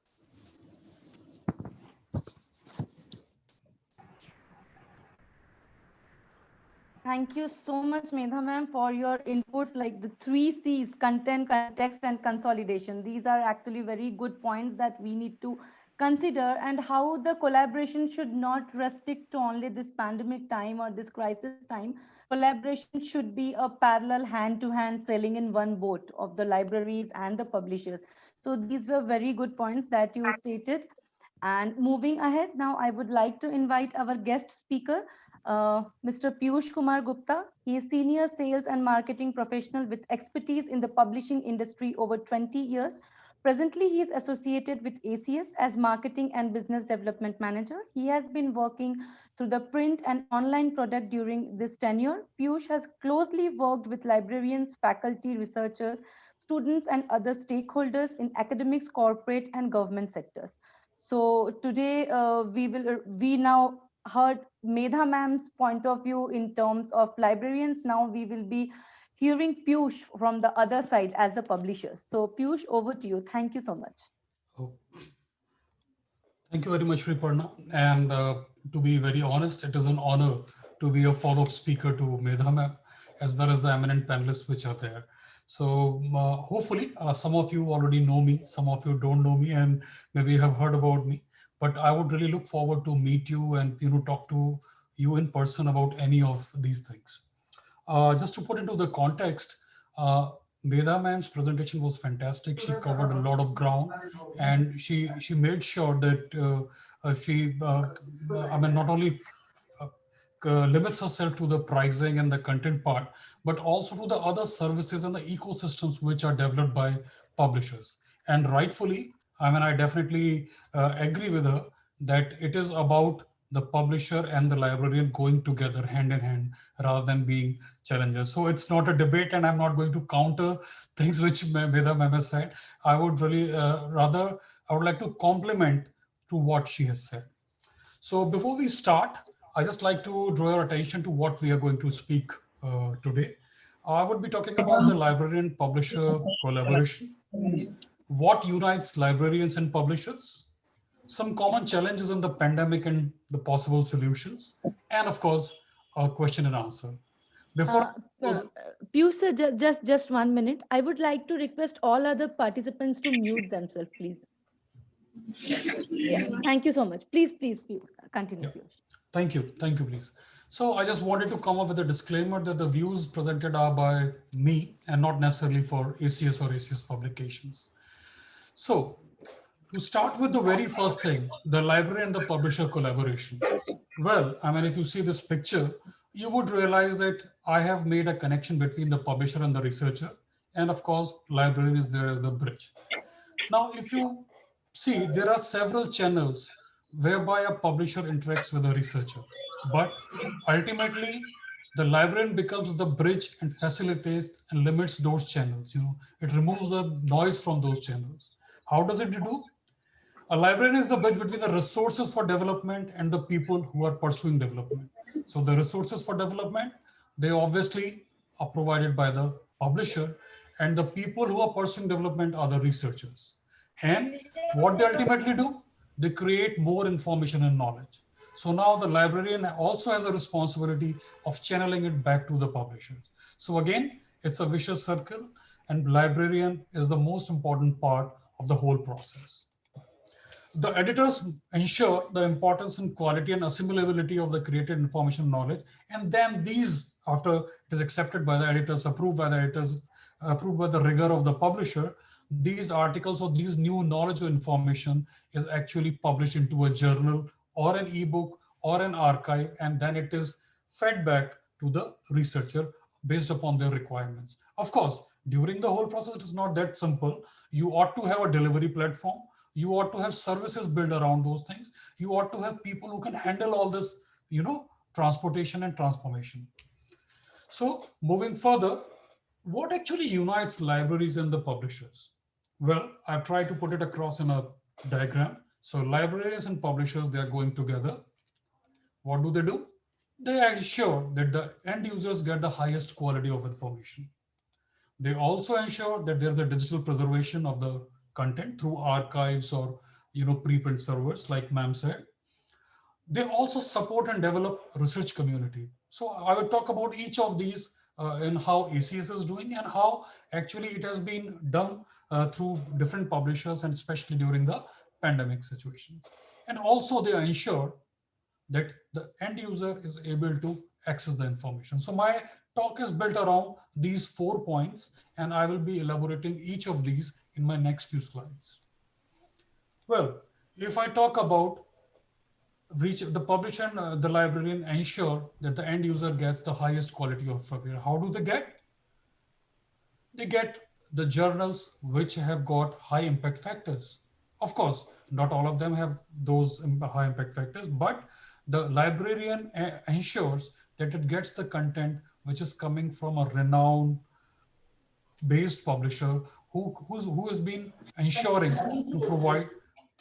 [SPEAKER 1] Thank you so much, Medha ma'am, for your inputs, like the 3 C's: content, context, and consolidation. These are actually very good points that we need to consider, and how the collaboration should not restrict to only this pandemic time or this crisis time. Collaboration should be a parallel hand-to-hand sailing in one boat of the libraries and the publishers. So these were very good points that you stated. And moving ahead, now I would like to invite our guest speaker, Mr. Piyush Kumar Gupta. He is senior sales and marketing professional with expertise in the publishing industry over 20 years. Presently, he is associated with ACS as marketing and business development manager. He has been working through the print and online product during this tenure. Piyush has closely worked with librarians, faculty, researchers, students, and other stakeholders in academics, corporate, and government sectors. So today we now heard Medha ma'am's point of view in terms of librarians. Now we will be hearing Piyush from the other side as the publishers. So Piyush, over to you. Thank you so much.
[SPEAKER 3] Oh, thank you very much, Riparna. And to be very honest, it is an honor to be a follow-up speaker to Medha ma'am, as well as the eminent panelists which are there. So hopefully, some of you already know me, some of you don't know me, and maybe have heard about me. But I would really look forward to meet you and talk to you in person about any of these things. Just to put into the context, Veda ma'am's presentation was fantastic. She covered a lot of ground, and she made sure that I mean, not only uh, limits herself to the pricing and the content part, but also to the other services and the ecosystems which are developed by publishers. And rightfully, I mean, I definitely agree with her that it is about the publisher and the librarian going together hand in hand rather than being challenges. So it's not a debate, and I'm not going to counter things which Veda ma'am has said. I would really rather, I would like to compliment to what she has said. So before we start, I just like to draw your attention to what we are going to speak today. I would be talking about the librarian publisher collaboration, what unites librarians and publishers, some common challenges in the pandemic and the possible solutions, and of course, a question and answer. Before
[SPEAKER 1] Uh, uh, Piyush, sir, just 1 minute. I would like to request all other participants to mute themselves, please. Yeah, thank you so much. Please continue,
[SPEAKER 3] yeah,
[SPEAKER 1] Piyush.
[SPEAKER 3] thank you, please. So I just wanted to come up with a disclaimer that the views presented are by me and not necessarily for ACS or ACS publications. So to start with the very first thing, the library and the publisher collaboration. Well, I mean, if you see this picture, you would realize that I have made a connection between the publisher and the researcher. And of course, librarian is there as the bridge. Now, if you see, there are several channels whereby a publisher interacts with a researcher. But ultimately, the librarian becomes the bridge and facilitates and limits those channels. It removes the noise from those channels. How does it do? A librarian is the bridge between the resources for development and the people who are pursuing development. So the resources for development, they obviously are provided by the publisher, and the people who are pursuing development are the researchers. And what they ultimately do, they create more information and knowledge. So now the librarian also has a responsibility of channeling it back to the publishers. So again, it's a vicious circle, and librarian is the most important part of the whole process. The editors ensure the importance and quality and assimilability of the created information knowledge. And then these, after it is accepted by the editors, approved by the editors, approved by the rigor of the publisher, these articles or these new knowledge or information is actually published into a journal or an ebook or an archive, and then it is fed back to the researcher based upon their requirements. Of course, during the whole process, it is not that simple. You ought to have a delivery platform. You ought to have services built around those things. You ought to have people who can handle all this, transportation and transformation. So moving further, what actually unites libraries and the publishers? Well, I've tried to put it across in a diagram. So libraries and publishers, they are going together. What do? They ensure that the end users get the highest quality of information. They also ensure that there's a digital preservation of the content through archives or preprint servers, like ma'am said. They also support and develop research community. So I will talk about each of these and how ACS is doing and how actually it has been done through different publishers, and especially during the pandemic situation. And also they ensure that the end user is able to access the information. So my talk is built around these 4 points, and I will be elaborating each of these in my next few slides. Well, if I talk about reach, the publisher and the librarian ensure that the end user gets the highest quality of information. How do they get? They get the journals which have got high impact factors. Of course, not all of them have those high impact factors, but the librarian ensures that it gets the content which is coming from a renowned based publisher who has been ensuring to provide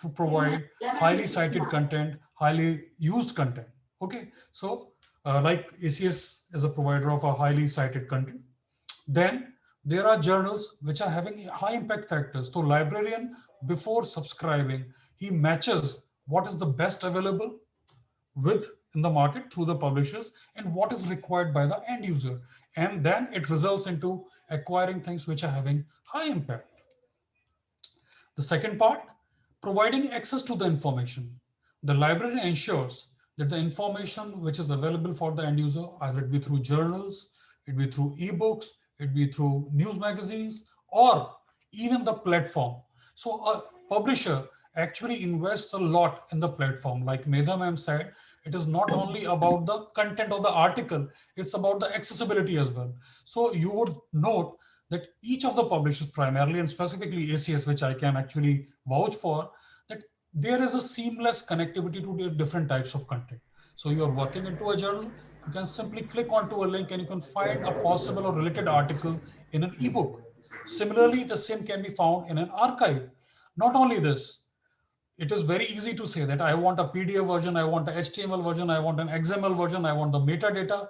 [SPEAKER 3] provide highly cited content, highly used content. Okay, so like ACS is a provider of a highly cited content. Then there are journals which are having high impact factors. So librarian, before subscribing, he matches what is the best available with in the market through the publishers and what is required by the end user. And then it results into acquiring things which are having high impact. The second part, providing access to the information. The library ensures that the information which is available for the end user, either it be through journals, it be through ebooks, it be through news magazines, or even the platform. So a publisher actually invests a lot in the platform. Like Medha ma'am said, it is not only about the content of the article, it's about the accessibility as well. So you would note that each of the publishers, primarily and specifically ACS, which I can actually vouch for, that there is a seamless connectivity to the different types of content. So you're working into a journal, you can simply click onto a link and you can find a possible or related article in an ebook. Similarly, the same can be found in an archive. Not only this, it is very easy to say that I want a PDF version, I want an HTML version, I want an XML version, I want the metadata.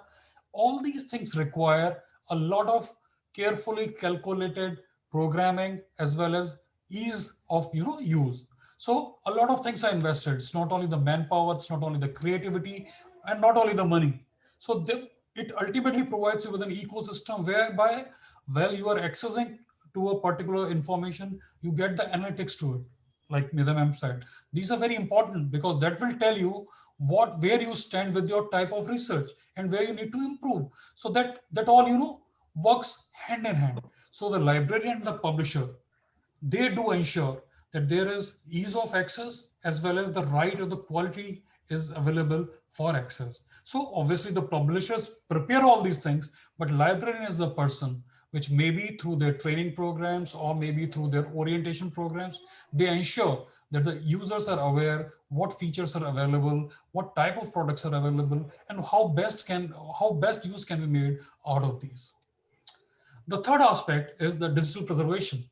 [SPEAKER 3] All these things require a lot of carefully calculated programming as well as ease of use. So a lot of things are invested. It's not only the manpower, it's not only the creativity, and not only the money. So it ultimately provides you with an ecosystem whereby, while you are accessing to a particular information, you get the analytics to it, like Nidham M said. These are very important because that will tell you where you stand with your type of research and where you need to improve. So that all works hand in hand. So the librarian and the publisher, they do ensure that there is ease of access as well as the right or the quality is available for access. So obviously the publishers prepare all these things, but librarian is the person which maybe through their training programs or maybe through their orientation programs, they ensure that the users are aware what features are available, what type of products are available, and how best use can be made out of these. The third aspect is the digital preservation.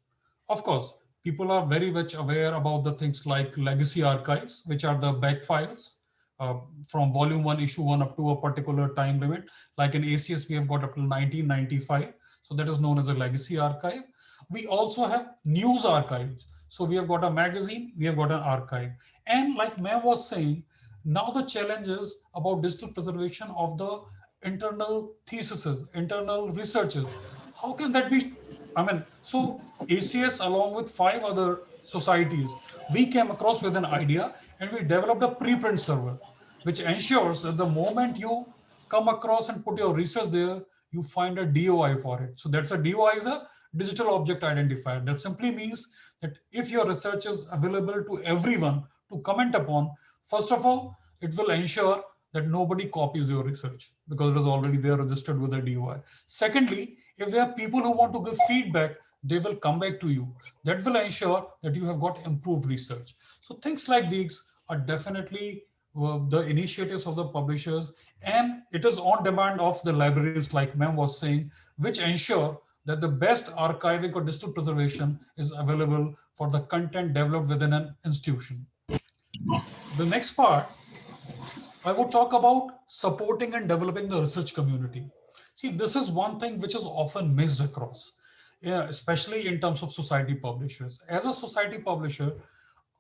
[SPEAKER 3] Of course, people are very much aware about the things like legacy archives, which are the back files uh, from volume 1, issue 1 up to a particular time limit. Like in ACS, we have got up to 1995. So that is known as a legacy archive. We also have news archives. So we have got a magazine, we have got an archive. And like Ma'am was saying, now the challenge is about digital preservation of the internal theses, internal researches. How can that be? I mean, so ACS along with 5 other societies, we came across with an idea and we developed a preprint server, which ensures that the moment you come across and put your research there, you find a DOI for it. So that's a DOI is a digital object identifier. That simply means that if your research is available to everyone to comment upon, first of all, it will ensure that nobody copies your research because it is already there registered with a DOI. Secondly, if there are people who want to give feedback, they will come back to you. That will ensure that you have got improved research. So things like these are definitely the initiatives of the publishers, and it is on demand of the libraries, like Ma'am was saying, which ensure that the best archiving or digital preservation is available for the content developed within an institution. The next part, I would talk about supporting and developing the research community. See, this is one thing which is often missed across, yeah, especially in terms of society publishers. As a society publisher,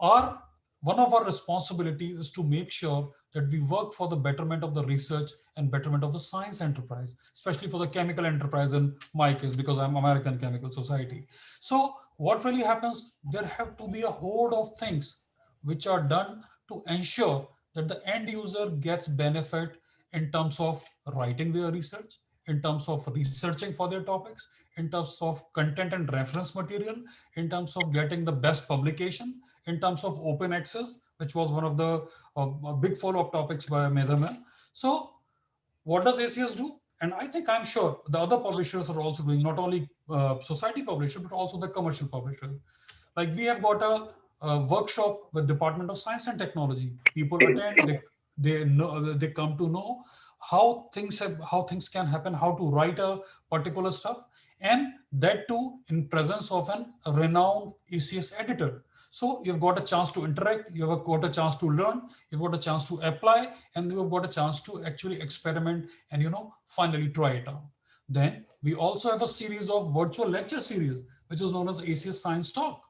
[SPEAKER 3] our one of our responsibilities is to make sure that we work for the betterment of the research and betterment of the science enterprise, especially for the chemical enterprise in my case, because I'm American Chemical Society. So what really happens, there have to be a horde of things which are done to ensure that the end user gets benefit in terms of writing their research, in terms of researching for their topics, in terms of content and reference material, in terms of getting the best publication, in terms of open access, which was one of the big follow-up topics by Medha. So what does ACS do? And I think I'm sure the other publishers are also doing, not only society publisher, but also the commercial publisher. Like we have got a workshop with Department of Science and Technology. People attend, they come to know how things can happen, how to write a particular stuff, and that too in presence of a renowned ACS editor. So you've got a chance to interact, you've got a chance to learn, you've got a chance to apply, and you've got a chance to actually experiment and finally try it out. Then we also have a series of virtual lecture series, which is known as ACS Science Talk,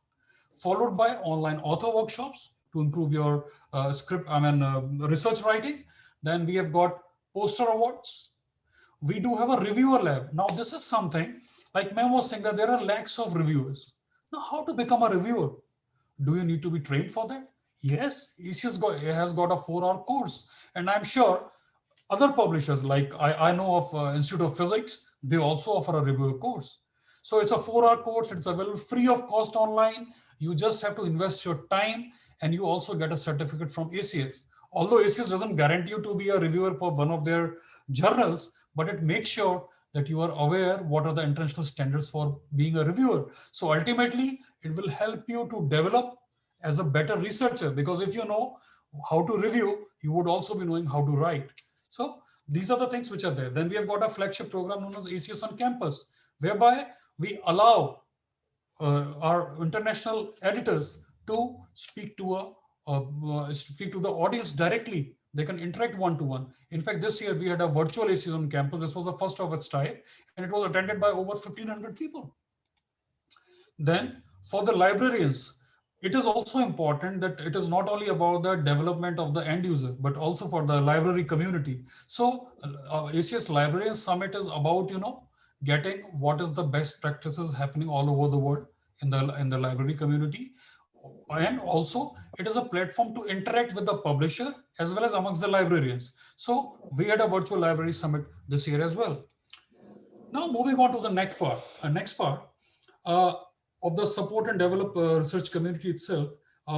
[SPEAKER 3] followed by online author workshops to improve your research writing. Then we have got poster awards. We do have a reviewer lab. Now, this is something like Mem was saying that there are lakhs of reviewers. Now, how to become a reviewer? Do you need to be trained for that? Yes, ACS has got a 4-hour course. And I'm sure other publishers, like I know of Institute of Physics, they also offer a reviewer course. So it's a 4-hour course. It's available free of cost online. You just have to invest your time, and you also get a certificate from ACS. Although ACS doesn't guarantee you to be a reviewer for one of their journals, but it makes sure that you are aware what are the international standards for being a reviewer. So ultimately, it will help you to develop as a better researcher, because if you know how to review, you would also be knowing how to write. So these are the things which are there. Then we have got a flagship program known as ACS on Campus, whereby we allow our international editors to speak to the audience directly. They can interact one-to-one. In fact, this year we had a virtual ACS on Campus. This was the first of its type, and it was attended by over 1,500 people. Then for the librarians, it is also important that it is not only about the development of the end user, but also for the library community. So ACS Librarian Summit is about, getting what is the best practices happening all over the world in the library community. And also it is a platform to interact with the publisher as well as amongst the librarians. So we had a virtual library summit this year as well. Now moving on to the next part of the support and develop research community itself,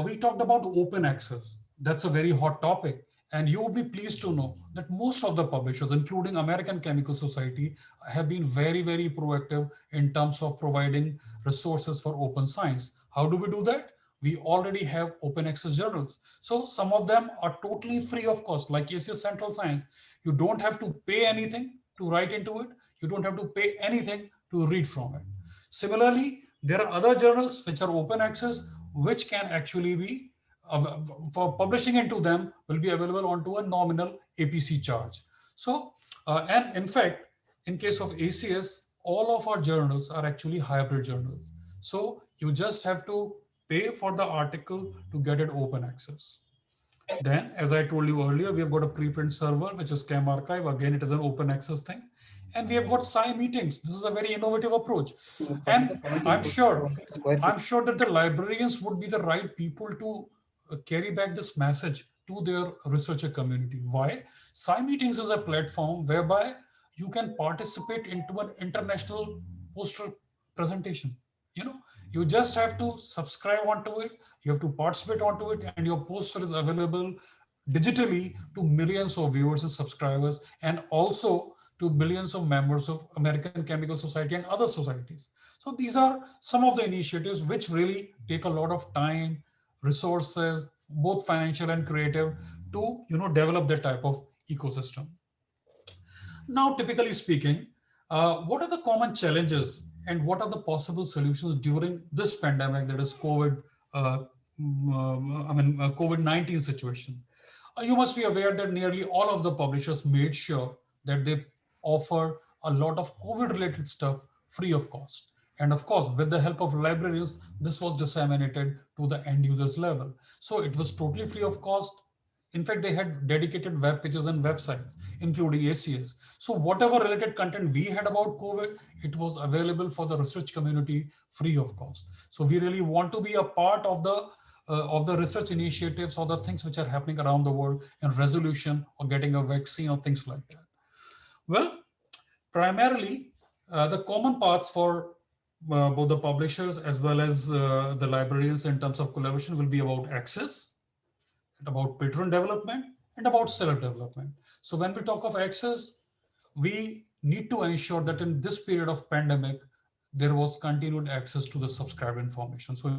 [SPEAKER 3] we talked about open access. That's a very hot topic. And you will be pleased to know that most of the publishers, including American Chemical Society, have been very, very proactive in terms of providing resources for open science. How do we do that? We already have open access journals. So some of them are totally free of cost, like ACS Central Science. You don't have to pay anything to write into it. You don't have to pay anything to read from it. Similarly, there are other journals which are open access, which can actually be for publishing into them will be available onto a nominal APC charge. So, and in fact, in case of ACS, all of our journals are actually hybrid journals. So you just have to pay for the article to get it open access. Then, as I told you earlier, we have got a preprint server, which is ChemArchive. Again, it is an open access thing. And we have got Sci meetings. This is a very innovative approach. And I'm sure that the librarians would be the right people to carry back this message to their researcher community. Why? Sci meetings is a platform whereby you can participate into an international poster presentation. You just have to subscribe onto it, you have to participate onto it, and your poster is available digitally to millions of viewers and subscribers, and also to millions of members of American Chemical Society and other societies. So these are some of the initiatives which really take a lot of time, resources, both financial and creative, to develop that type of ecosystem. Now, typically speaking, what are the common challenges and what are the possible solutions during this pandemic, that is COVID-19 situation? You must be aware that nearly all of the publishers made sure that they offer a lot of COVID-related stuff free of cost. And of course, with the help of librarians, this was disseminated to the end users level. So it was totally free of cost. In fact, they had dedicated web pages and websites, including ACS. So whatever related content we had about COVID, it was available for the research community free of cost. So we really want to be a part of the research initiatives or the things which are happening around the world in resolution or getting a vaccine or things like that. Well, primarily, the common paths for both the publishers as well as the librarians in terms of collaboration will be about access, about patron development, and about self-development. So when we talk of access, we need to ensure that in this period of pandemic, there was continued access to the subscriber information. So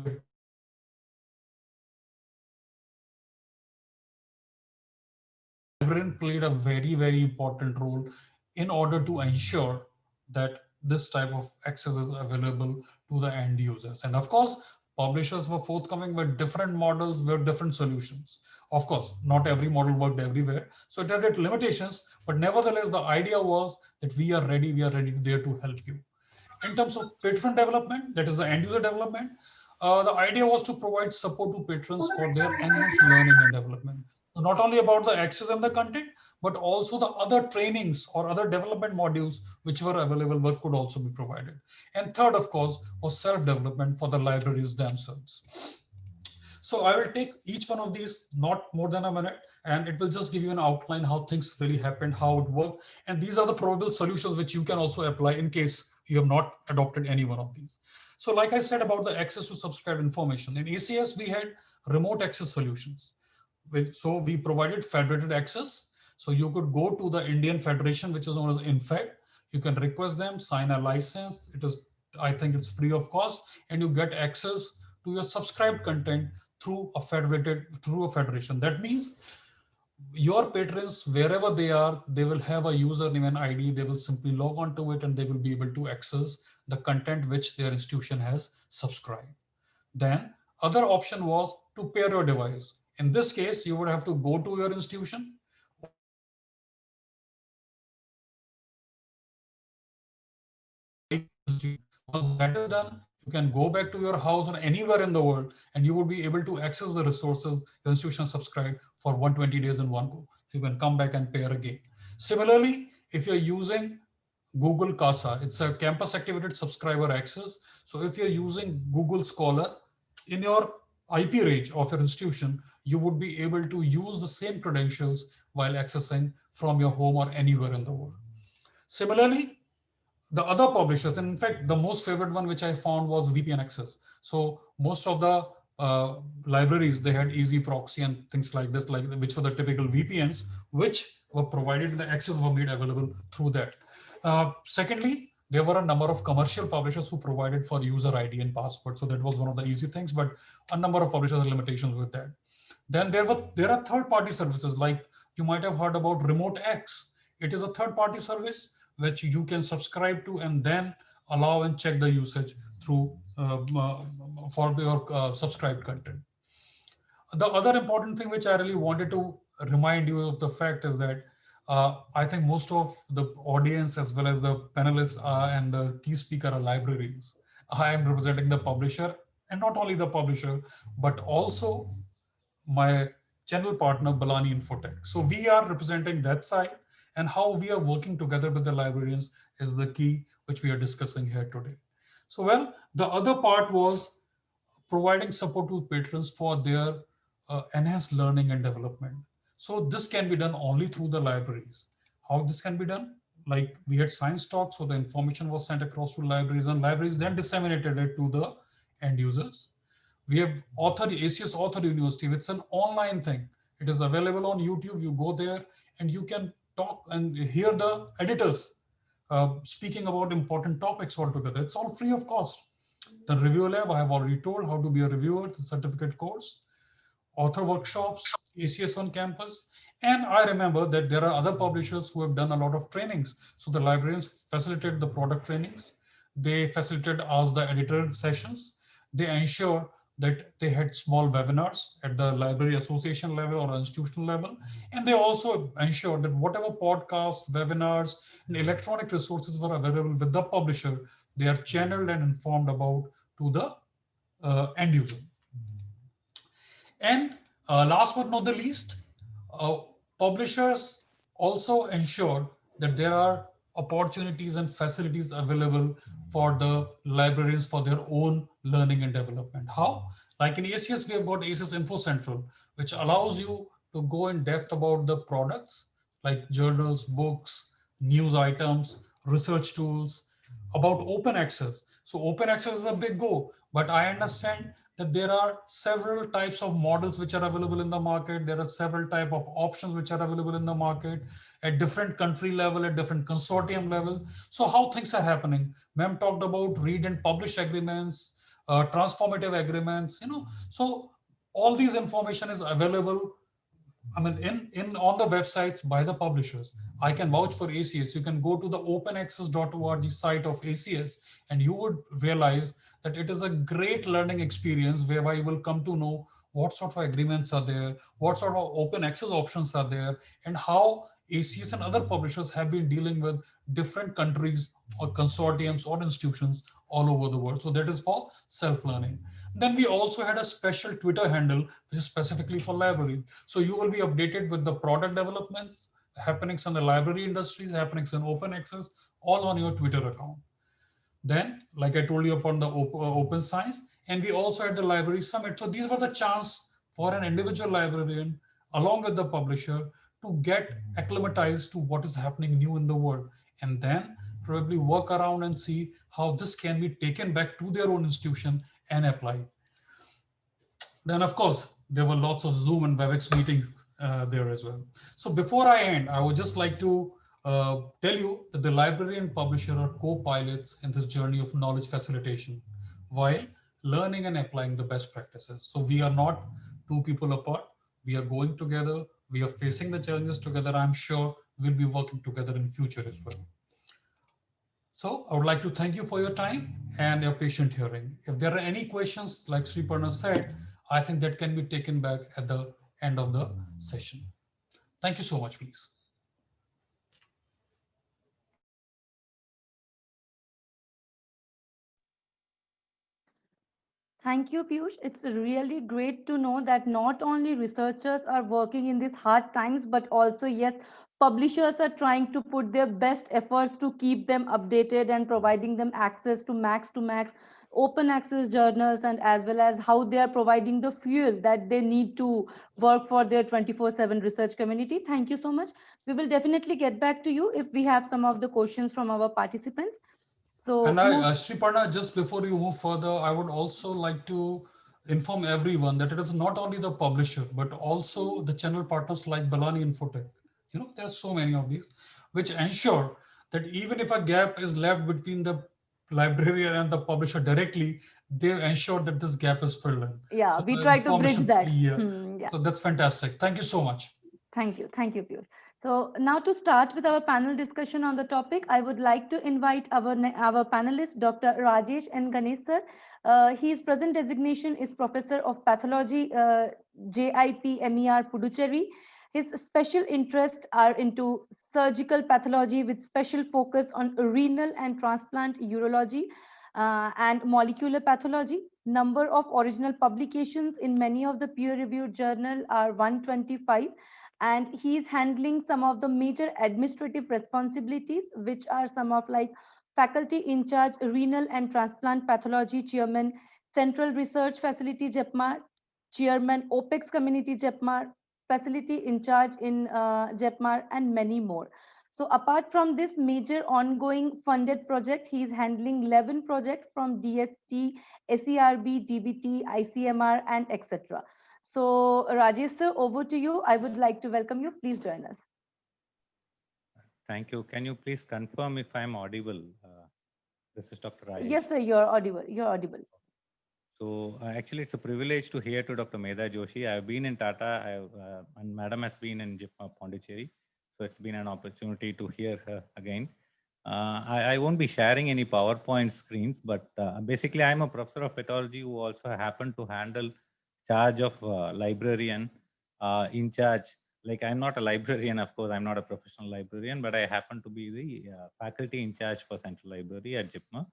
[SPEAKER 3] librarian played a very, very important role in order to ensure that this type of access is available to the end users. And of course, publishers were forthcoming with different models, with different solutions. Of course, not every model worked everywhere, so it had its limitations, but nevertheless, the idea was that we are ready there to help you. In terms of patron development, that is the end user development, the idea was to provide support to patrons for their enhanced learning and development. So not only about the access and the content, but also the other trainings or other development modules which were available could also be provided. And third, of course, was self-development for the libraries themselves. So I will take each one of these, not more than a minute, and it will just give you an outline how things really happened, how it worked. And these are the probable solutions which you can also apply in case you have not adopted any one of these. So like I said about the access to subscribed information, in ACS, we had remote access solutions. So we provided federated access. So you could go to the Indian Federation, which is known as INFED. You can request them, sign a license. It is, I think it's free of cost, and you get access to your subscribed content through a federation. That means your patrons, wherever they are, they will have a username and ID. They will simply log on to it and they will be able to access the content which their institution has subscribed. Then other option was to pair your device. In this case, you would have to go to your institution. Once that is done, you can go back to your house or anywhere in the world, and you would be able to access the resources your institution subscribed for 120 days in one go. So you can come back and pair again. Similarly, if you're using Google Casa, it's a campus activated subscriber access. So if you're using Google Scholar in your IP range of your institution, you would be able to use the same credentials while accessing from your home or anywhere in the world. Similarly, the other publishers, and in fact, the most favorite one which I found was VPN access. So most of the libraries, they had easy proxy and things like this, like which were the typical VPNs, which were provided, the access were made available through that. Secondly, there were a number of commercial publishers who provided for user ID and password. So that was one of the easy things, but a number of publishers had limitations with that. Then there are third-party services, like you might have heard about Remote X. It is a third-party service which you can subscribe to and then allow and check the usage through for your subscribed content. The other important thing which I really wanted to remind you of the fact is that I think most of the audience as well as the panelists and the key speaker are libraries. I am representing the publisher, and not only the publisher, but also my channel partner, Balani Infotech. So we are representing that side, and how we are working together with the librarians is the key which we are discussing here today. So, well, the other part was providing support to patrons for their enhanced learning and development. So this can be done only through the libraries. How this can be done? Like we had science talks, so the information was sent across to libraries, and libraries then disseminated it to the end users. We have ACS Author University. It's an online thing. It is available on YouTube. You go there and you can talk and hear the editors speaking about important topics altogether. It's all free of cost. The review lab, I have already told how to be a reviewer, the certificate course, author workshops, ACS on campus. And I remember that there are other publishers who have done a lot of trainings. So the librarians facilitate the product trainings. They facilitate us the editor sessions. They ensure that they had small webinars at the library association level or institutional level. And they also ensured that whatever podcast, webinars, and electronic resources were available with the publisher, they are channeled and informed about to the end user. And last but not the least, publishers also ensure that there are opportunities and facilities available for the librarians for their own learning and development. How? Like in ACS, we have got ACS Info Central, which allows you to go in depth about the products like journals, books, news items, research tools, about open access. So open access is a big go, but I understand that there are several types of models which are available in the market. There are several type of options which are available in the market at different country level, at different consortium level. So how things are happening? Ma'am talked about read and publish agreements, transformative agreements, so all these information is available I mean, in on the websites by the publishers. I can vouch for ACS. You can go to the openaccess.org site of ACS, and you would realize that it is a great learning experience whereby you will come to know what sort of agreements are there, what sort of open access options are there, and how ACS and other publishers have been dealing with different countries or consortiums or institutions all over the world. So that is for self-learning. Then we also had a special Twitter handle, which is specifically for libraries. So you will be updated with the product developments, happenings in the library industries, happenings in open access, all on your Twitter account. Then, like I told you upon the open science, and we also had the library summit. So these were the chance for an individual librarian, along with the publisher, to get acclimatized to what is happening new in the world, and then probably work around and see how this can be taken back to their own institution and applied. Then, of course, there were lots of Zoom and WebEx meetings there as well. So before I end, I would just like to tell you that the library and publisher are co-pilots in this journey of knowledge facilitation while learning and applying the best practices. So we are not two people apart. We are going together. We are facing the challenges together. I'm sure we'll be working together in future as well. So I would like to thank you for your time and your patient hearing. If there are any questions, like Sriparna said, I think that can be taken back at the end of the session. Thank you so much, please.
[SPEAKER 1] Thank you, Piyush. It's really great to know that not only researchers are working in these hard times, but also, yes, publishers are trying to put their best efforts to keep them updated and providing them access to max open access journals, and as well as how they are providing the fuel that they need to work for their 24/7 research community. Thank you so much. We will definitely get back to you if we have some of the questions from our participants. So
[SPEAKER 3] And
[SPEAKER 1] move.
[SPEAKER 3] Sriparna, just before you move further, I would also like to inform everyone that it is not only the publisher, but also the channel partners like Balani Infotech. You know, there are so many of these, which ensure that even if a gap is left between the librarian and the publisher directly, they ensure that this gap is filled in.
[SPEAKER 1] Yeah,
[SPEAKER 3] So
[SPEAKER 1] we
[SPEAKER 3] the
[SPEAKER 1] try to bridge
[SPEAKER 3] information,
[SPEAKER 1] that.
[SPEAKER 3] yeah.
[SPEAKER 1] Yeah.
[SPEAKER 3] So that's fantastic. Thank you so much.
[SPEAKER 1] Thank you, Piyush. So now to start with our panel discussion on the topic, I would like to invite our panelist, Dr. Rajesh N. Ganesh sir. His present designation is Professor of Pathology, JIPMER Puducherry. His special interests are into surgical pathology with special focus on renal and transplant urology and molecular pathology. Number of original publications in many of the peer-reviewed journal are 125, and he is handling some of the major administrative responsibilities, which are some of like faculty in charge renal and transplant pathology chairman, central research facility JEPMAR chairman, OPEX community JEPMAR, facility in charge in JEPMAR, and many more. So apart from this major ongoing funded project, he is handling 11 projects from DST, SERB, DBT, ICMR, and etc. So, Rajesh sir, over to you. I would like to welcome you. Please join us.
[SPEAKER 4] Thank you. Can you please confirm if I'm audible? This is Dr. Rajesh.
[SPEAKER 1] Yes, sir, you're audible. You're audible.
[SPEAKER 4] So actually, it's a privilege to hear to Dr. Medha Joshi. I've been in Tata, and Madam has been in Pondicherry. So it's been an opportunity to hear her again. I won't be sharing any PowerPoint screens, but basically, I'm a professor of pathology who also happened to handle charge of librarian in charge. Like, I'm not a librarian, of course, I'm not a professional librarian, but I happen to be the faculty in charge for Central Library at JIPMER.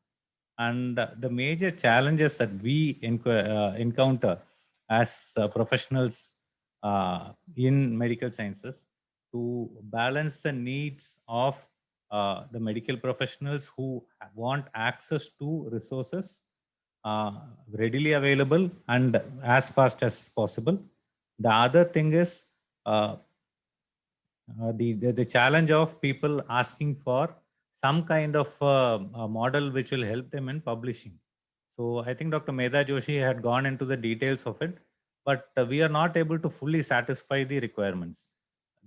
[SPEAKER 4] And the major challenges that we encounter as professionals in medical sciences to balance the needs of the medical professionals who want access to resources readily available and as fast as possible. The other thing is the challenge of people asking for some kind of a model which will help them in publishing. So I think Dr. Medha Joshi had gone into the details of it, but we are not able to fully satisfy the requirements.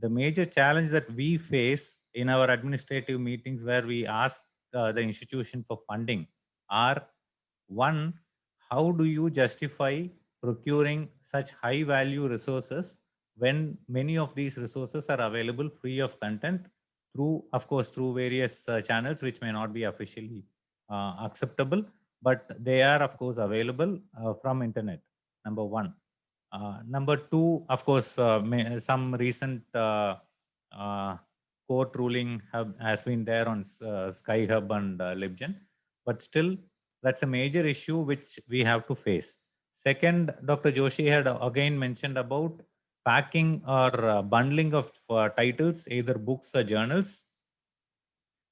[SPEAKER 4] The major challenge that we face in our administrative meetings where we ask the institution for funding are, one, how do you justify procuring such high value resources when many of these resources are available free of content through, of course, through various channels which may not be officially acceptable, but they are of course available from internet, number one. Number two, of course, some recent court ruling has been there on SkyHub and LibGen, but still that's a major issue which we have to face. Second, Dr. Joshi had again mentioned about packing or bundling of titles, either books or journals,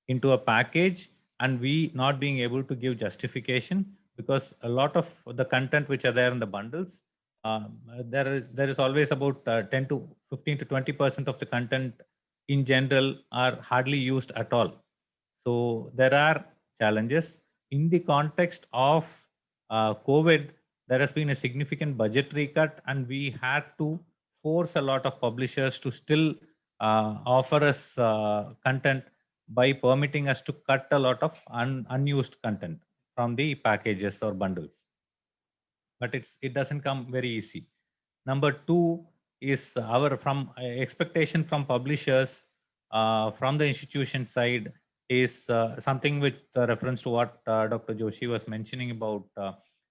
[SPEAKER 4] into a package, and we not being able to give justification because a lot of the content which are there in the bundles, there is always about 10 to 15 to 20% of the content in general are hardly used at all. So there are challenges in the context of COVID. There has been a significant budgetary cut, and we had to force a lot of publishers to still offer us content by permitting us to cut a lot of unused content from the packages or bundles. But it doesn't come very easy. Number two is our expectation from publishers from the institution side is something with reference to what Dr. Joshi was mentioning about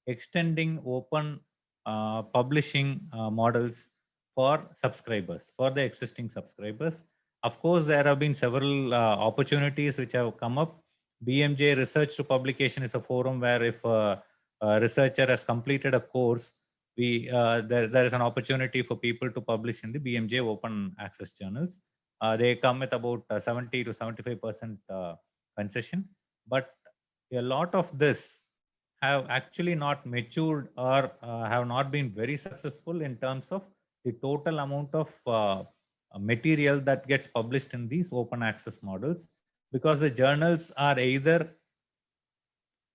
[SPEAKER 4] extending open publishing models for subscribers, for the existing subscribers. Of course, there have been several opportunities which have come up. BMJ Research to Publication is a forum where if a researcher has completed a course, there is an opportunity for people to publish in the BMJ open access journals. They come with about 70 to 75% concession, but a lot of this have actually not matured or have not been very successful in terms of the total amount of material that gets published in these open access models, because the journals are either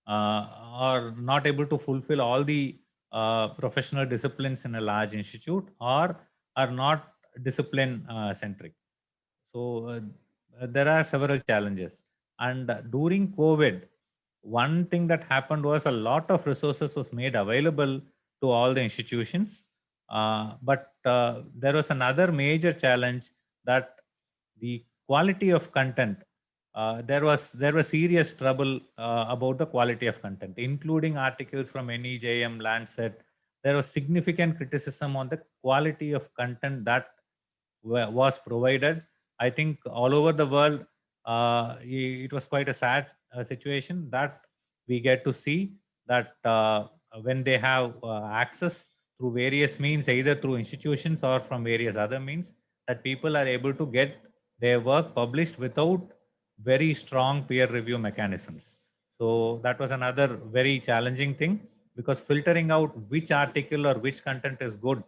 [SPEAKER 4] are not able to fulfill all the professional disciplines in a large institute, or are not discipline centric. So there are several challenges. And during COVID, one thing that happened was a lot of resources was made available to all the institutions. But there was another major challenge, that the quality of content, there was serious trouble about the quality of content, including articles from NEJM, Lancet. There was significant criticism on the quality of content that was provided. I think all over the world, it was quite a sad situation that we get to see that when they have access through various means, either through institutions or from various other means, that people are able to get their work published without very strong peer review mechanisms. So that was another very challenging thing, because filtering out which article or which content is good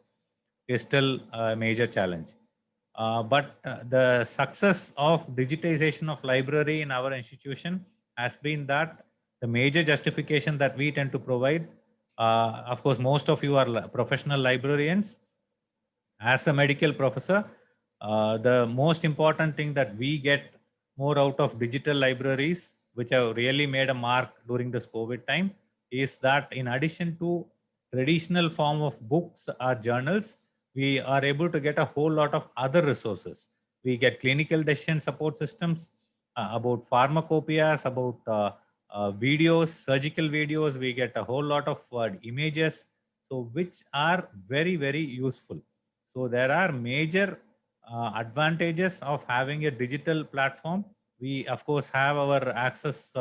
[SPEAKER 4] is still a major challenge. But the success of digitization of library in our institution has been that the major justification that we tend to provide, of course, most of you are professional librarians. As a medical professor, the most important thing that we get more out of digital libraries, which have really made a mark during this COVID time, is that in addition to traditional form of books or journals, we are able to get a whole lot of other resources. We get clinical decision support systems, about pharmacopoeias, about videos, surgical videos. We get a whole lot of images, so which are very, very useful. So there are major advantages of having a digital platform. We, of course, have our access,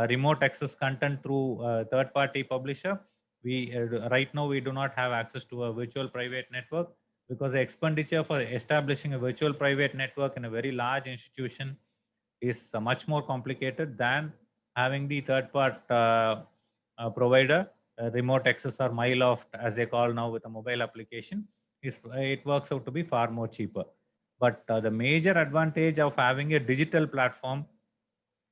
[SPEAKER 4] remote access content through a third-party publisher. We right now we do not have access to a virtual private network, because the expenditure for establishing a virtual private network in a very large institution is much more complicated than having the third-part provider, remote access or MyLoft, as they call now, with a mobile application. It works out to be far more cheaper. But the major advantage of having a digital platform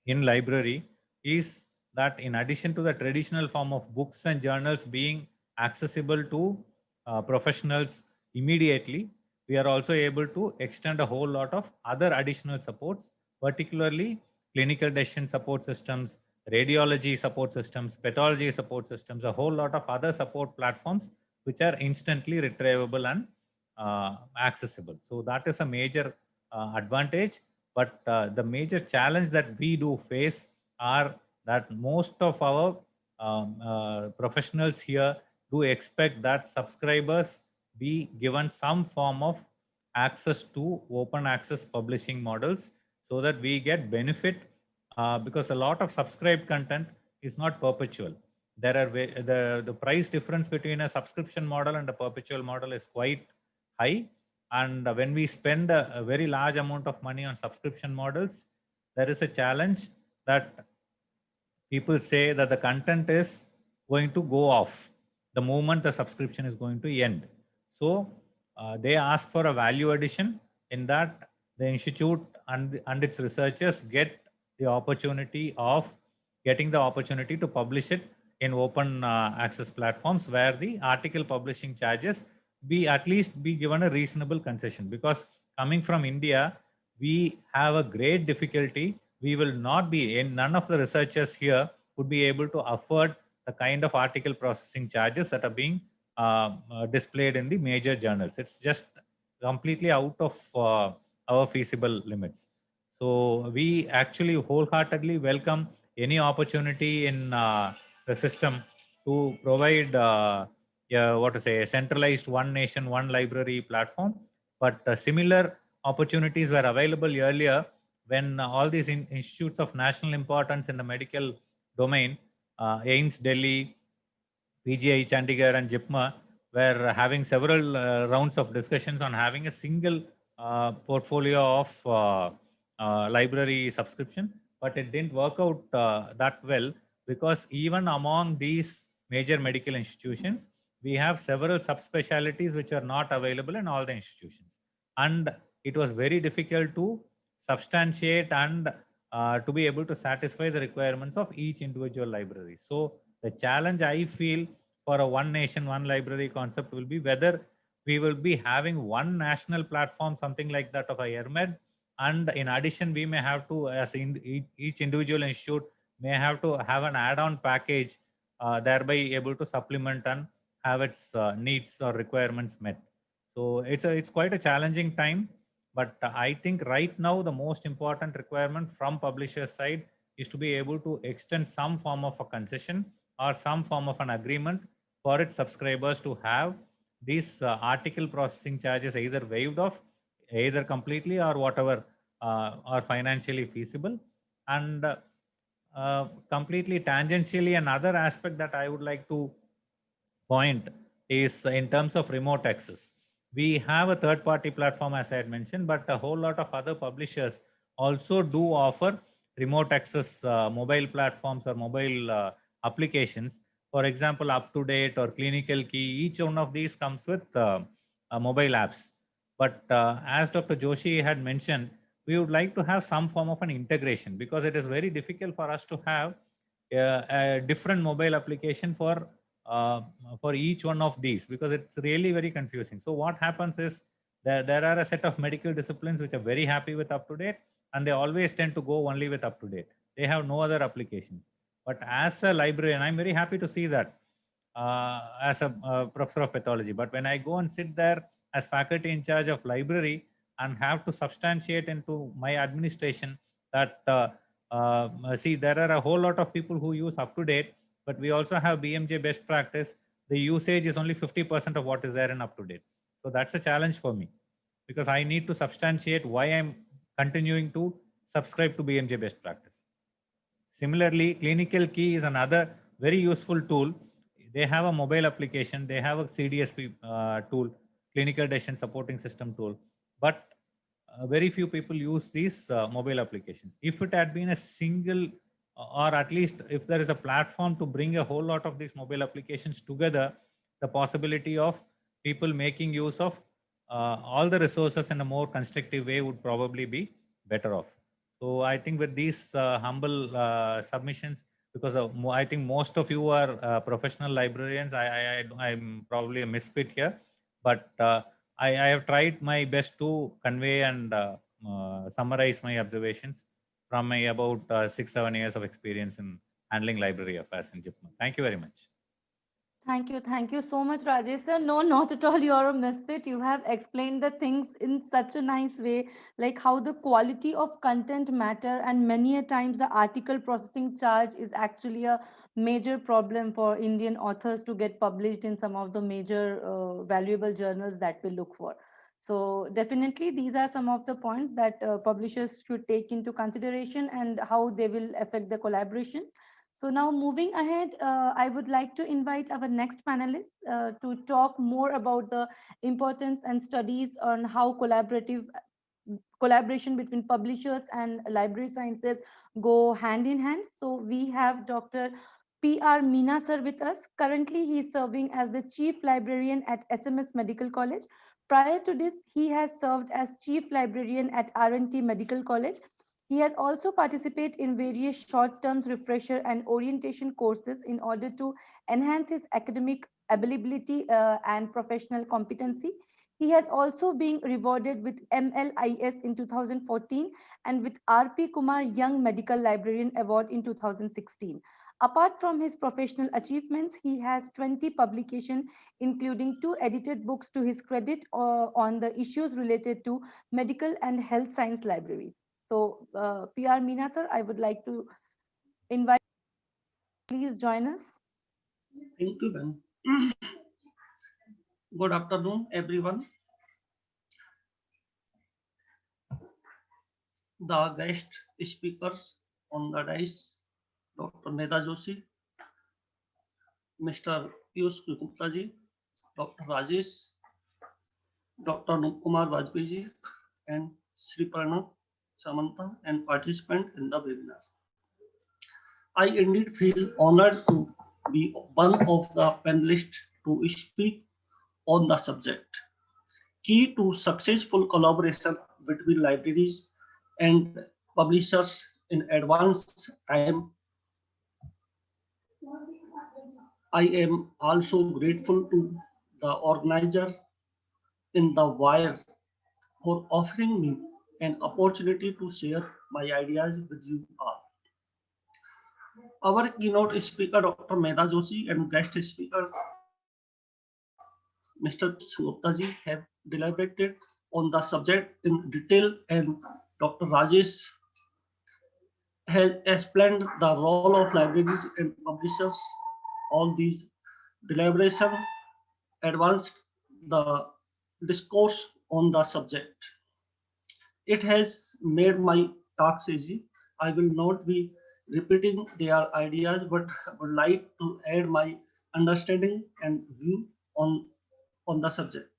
[SPEAKER 4] in library is that in addition to the traditional form of books and journals being accessible to professionals immediately, we are also able to extend a whole lot of other additional supports, particularly clinical decision support systems, radiology support systems, pathology support systems, a whole lot of other support platforms which are instantly retrievable and accessible. So that is a major advantage. But the major challenge that we do face are that most of our professionals here do expect that subscribers be given some form of access to open access publishing models so that we get benefit, because a lot of subscribed content is not perpetual. There are the price difference between a subscription model and a perpetual model is quite high. And when we spend a very large amount of money on subscription models, there is a challenge that people say that the content is going to go off the moment the subscription is going to end. So they ask for a value addition in that the institute and its researchers get the opportunity of getting the opportunity to publish it in open access platforms where the article publishing charges be at least be given a reasonable concession. Because coming from India, we have a great difficulty. We will not be in, none of the researchers here would be able to afford the kind of article processing charges that are being displayed in the major journals. It's just completely out of our feasible limits. So we actually wholeheartedly welcome any opportunity in the system to provide what to say, a centralized one nation, one library platform. But similar opportunities were available earlier when all these institutes of national importance in the medical domain, AIIMS Delhi, PGI Chandigarh and JIPMA, were having several rounds of discussions on having a single portfolio of library subscription, but it didn't work out that well, because even among these major medical institutions, we have several subspecialties which are not available in all the institutions. And it was very difficult to substantiate and to be able to satisfy the requirements of each individual library. So the challenge I feel for a one nation, one library concept will be whether we will be having one national platform, something like that of IRMED. And in addition, we may have to, as each individual institute may have to have an add-on package, thereby able to supplement and have its needs or requirements met. So it's quite a challenging time. But I think right now the most important requirement from publisher side is to be able to extend some form of a concession or some form of an agreement for its subscribers to have these article processing charges either waived off, either completely or whatever are financially feasible. And completely tangentially, another aspect that I would like to point is in terms of remote access. We have a third party platform, as I had mentioned, but a whole lot of other publishers also do offer remote access mobile platforms or mobile applications. For example, UpToDate or Clinical Key, each one of these comes with mobile apps. But as Dr. Joshi had mentioned, we would like to have some form of an integration, because it is very difficult for us to have a different mobile application for each one of these, because it's really very confusing. So what happens is there are a set of medical disciplines which are very happy with UpToDate, and they always tend to go only with UpToDate. They have no other applications. But as a librarian, I'm very happy to see that as a professor of pathology. But when I go and sit there as faculty in charge of library and have to substantiate into my administration that see, there are a whole lot of people who use UpToDate, but we also have BMJ best practice. The usage is only 50% of what is there in UpToDate. So that's a challenge for me, because I need to substantiate why I'm continuing to subscribe to BMJ best practice. Similarly, Clinical Key is another very useful tool. They have a mobile application, they have a CDSP tool, Clinical Decision Supporting System tool, but very few people use these mobile applications. If it had been a single, or at least if there is a platform to bring a whole lot of these mobile applications together, the possibility of people making use of all the resources in a more constructive way would probably be better off. So I think with these humble submissions, because I think most of you are professional librarians, I'm probably a misfit here, but I have tried my best to convey and summarize my observations from my about 6-7 years of experience in handling library affairs in JIPMA. Thank you very much.
[SPEAKER 1] Thank you so much, Rajesh sir. No, not at all. You're a misfit. You have explained the things in such a nice way, like how the quality of content matter, and many a times the article processing charge is actually a major problem for Indian authors to get published in some of the major valuable journals that we look for. So definitely, these are some of the points that publishers should take into consideration and how they will affect the collaboration. So now moving ahead, I would like to invite our next panelist to talk more about the importance and studies on how collaboration between publishers and library sciences go hand in hand. So we have Dr. P.R. Meena sir with us. Currently, he is serving as the Chief Librarian at SMS Medical College. Prior to this, he has served as Chief Librarian at R&T Medical College. He has also participated in various short-term refresher and orientation courses in order to enhance his academic ability and professional competency. He has also been rewarded with MLIS in 2014 and with RP Kumar Young Medical Librarian Award in 2016. Apart from his professional achievements, he has 20 publications, including 2 edited books to his credit on the issues related to medical and health science libraries. So, PR Meena sir, I would like to invite, please join us.
[SPEAKER 5] Thank you, Ben. Good afternoon, everyone. The guest speakers on the dais, Dr. Meda Joshi, Mr. Piyush Gupta ji, Dr. Rajesh, Dr. Anup Kumar Vajpayee ji, and Sri Pranav Samanta, and participant in the webinar. I indeed feel honored to be one of the panelists to speak on the subject. Key to successful collaboration between libraries and publishers in advanced time. I am also grateful to the organizer in the wire for offering me an opportunity to share my ideas with you all. Our keynote speaker, Dr. Meda Joshi, and guest speaker, Mr. Gupta ji, have deliberated on the subject in detail, and Dr. Rajesh has explained the role of libraries and publishers. All these deliberation advanced the discourse on the subject. It has made my talks easy. I will not be repeating their ideas, but would like to add my understanding and view on the subject.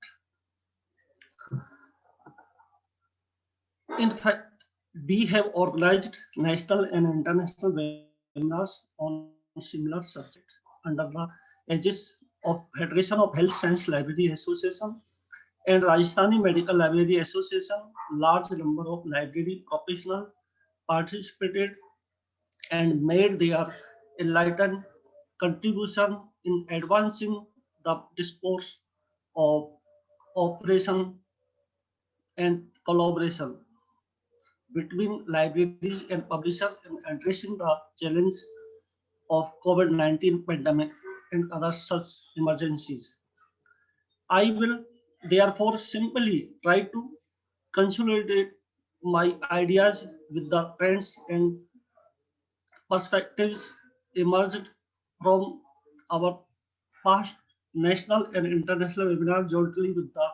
[SPEAKER 5] In fact, we have organized national and international webinars on similar subjects under the aegis of Federation of Health Science Library Association and Rajasthani Medical Library Association. Large number of library professionals participated and made their enlightened contribution in advancing the discourse of operation and collaboration between libraries and publishers in addressing the challenge of COVID-19 pandemic and other such emergencies. I will therefore simply try to consolidate my ideas with the trends and perspectives emerged from our past national and international webinars jointly with the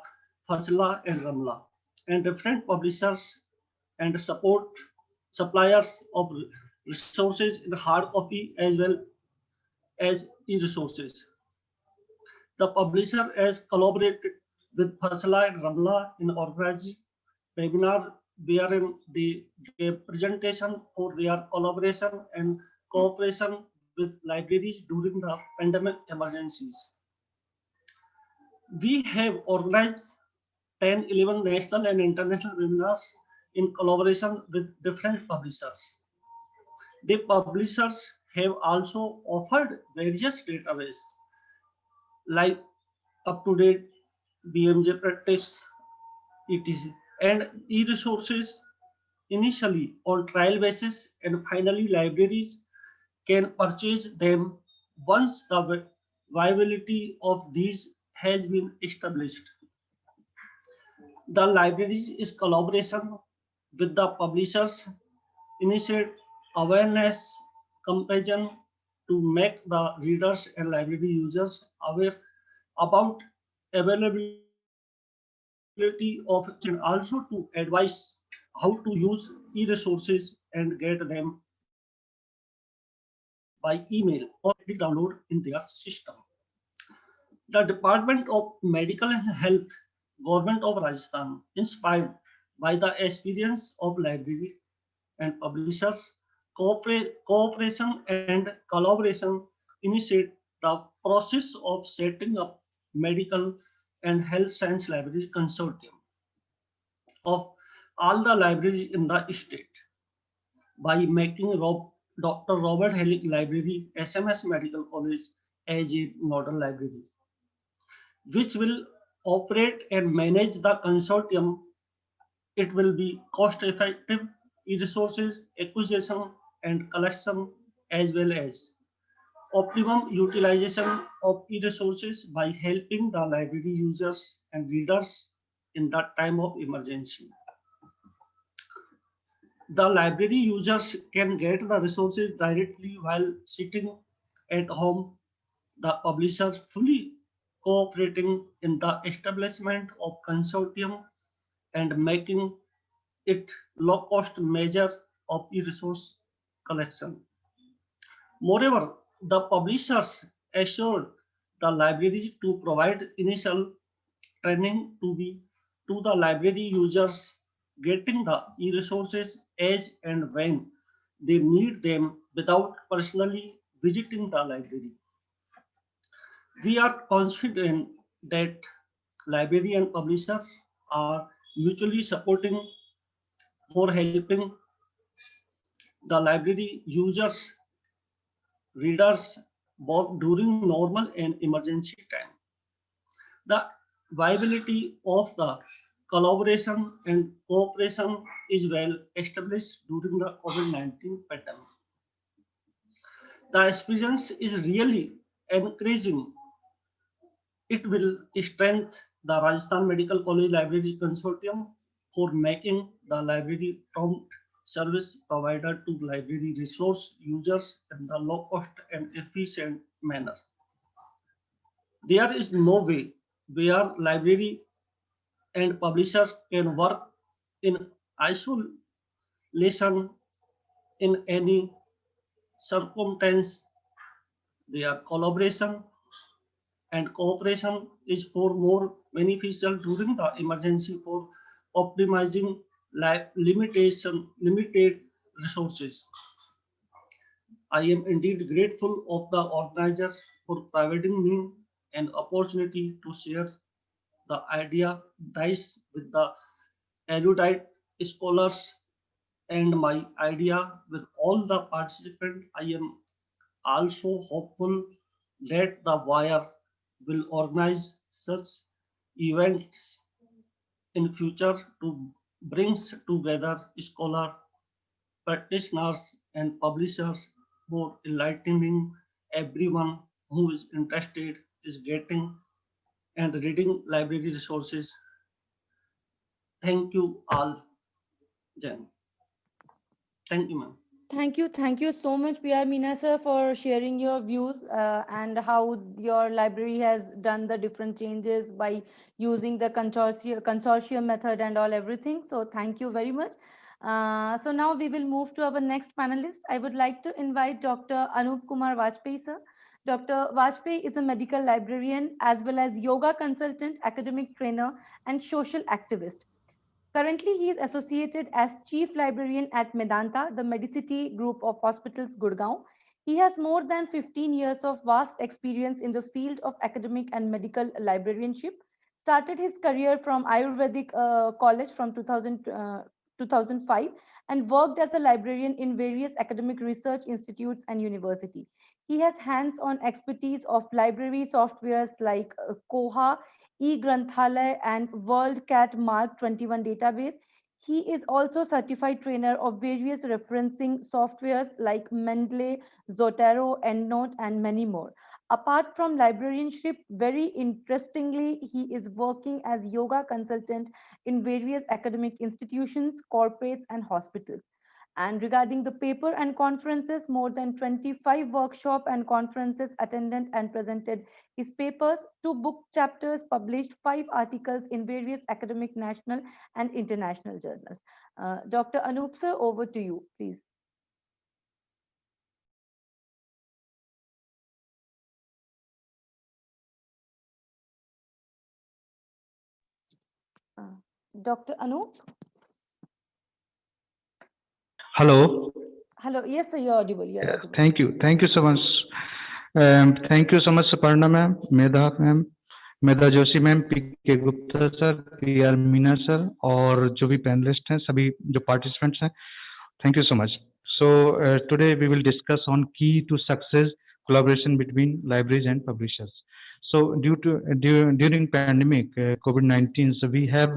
[SPEAKER 5] Fasla and Ramla and different publishers and support suppliers of resources in hard copy as well as e-resources. The publisher has collaborated with Fasla and Ramla in organizing webinar wherein they gave presentation for their collaboration and cooperation with libraries during the pandemic emergencies. We have organized 10, 11 national and international webinars in collaboration with different publishers. The publishers have also offered various databases like UpToDate, BMJ Practice, etc. and e-resources initially on trial basis, and finally libraries can purchase them once the viability of these has been established. The libraries is collaboration with the publishers initiate awareness campaign to make the readers and library users aware about availability of and also to advise how to use e-resources and get them by email or download in their system. The Department of Medical and Health, Government of Rajasthan, inspired by the experience of library and publishers, cooperation and collaboration initiate the process of setting up medical and health science library consortium of all the libraries in the state by making Dr. Robert Hellick Library, SMS Medical College as a nodal library, which will operate and manage the consortium. It will be cost effective, e-resources acquisition and collection, as well as optimum utilization of e-resources by helping the library users and readers in the time of emergency. The library users can get the resources directly while sitting at home. The publishers fully cooperating in the establishment of consortium and making it low-cost measure of e-resource collection. Moreover, the publishers assured the library to provide initial training to the library users, getting the e-resources as and when they need them without personally visiting the library. We are confident that library and publishers are mutually supporting for helping the library users, readers, both during normal and emergency time. The viability of the collaboration and cooperation is well established during the COVID-19 pandemic. The experience is really encouraging. It will strengthen the Rajasthan Medical College Library Consortium for making the library prompt service provider to library resource users in the low cost and efficient manner. There is no way where library and publishers can work in isolation in any circumstance. Their collaboration and cooperation is for more beneficial during the emergency for optimizing limited resources. I am indeed grateful of the organizers for providing me an opportunity to share the idea dice with the erudite scholars and my idea with all the participants. I am also hopeful that the wire will organize such events in future to bring together scholars, practitioners, and publishers for enlightening everyone who is interested is getting and reading library resources. Thank you all, Jen. Thank you, ma'am.
[SPEAKER 1] Thank you so much, PR Meena sir, for sharing your views and how your library has done the different changes by using the consortium method and all everything. So thank you very much. So now we will move to our next panelist. I would like to invite Dr. Anup Kumar Vajpayee sir. Dr. Vajpayee is a medical librarian as well as yoga consultant, academic trainer, and social activist. Currently, he is associated as Chief Librarian at Medanta, the Medicity Group of Hospitals, Gurgaon. He has more than 15 years of vast experience in the field of academic and medical librarianship. Started his career from Ayurvedic College from 2005 and worked as a librarian in various academic research institutes and university. He has hands-on expertise of library softwares like Koha, eGranthalaya and WorldCat Mark 21 database. He is also certified trainer of various referencing softwares like Mendeley, Zotero, EndNote, and many more. Apart from librarianship, very interestingly, he is working as yoga consultant in various academic institutions, corporates, and hospitals. And regarding the paper and conferences, more than 25 workshop and conferences attended and presented his papers, 2 book chapters, published 5 articles in various academic national and international journals. Dr. Anup sir, over to you, please. Uh, Dr. Anup?
[SPEAKER 6] Hello.
[SPEAKER 1] Hello. Yes, sir, you're audible. You're
[SPEAKER 6] Yeah,
[SPEAKER 1] audible.
[SPEAKER 6] thank you. Thank you so much. Thank you so much, Suparna ma'am, ma'am, Medha Joshi ma'am, P K Gupta sir, PR Meena sir, और जो भी panelist हैं, सभी जो participants हैं, thank you so much. So today we will discuss on key to success collaboration between libraries and publishers. So during pandemic COVID-19, so we have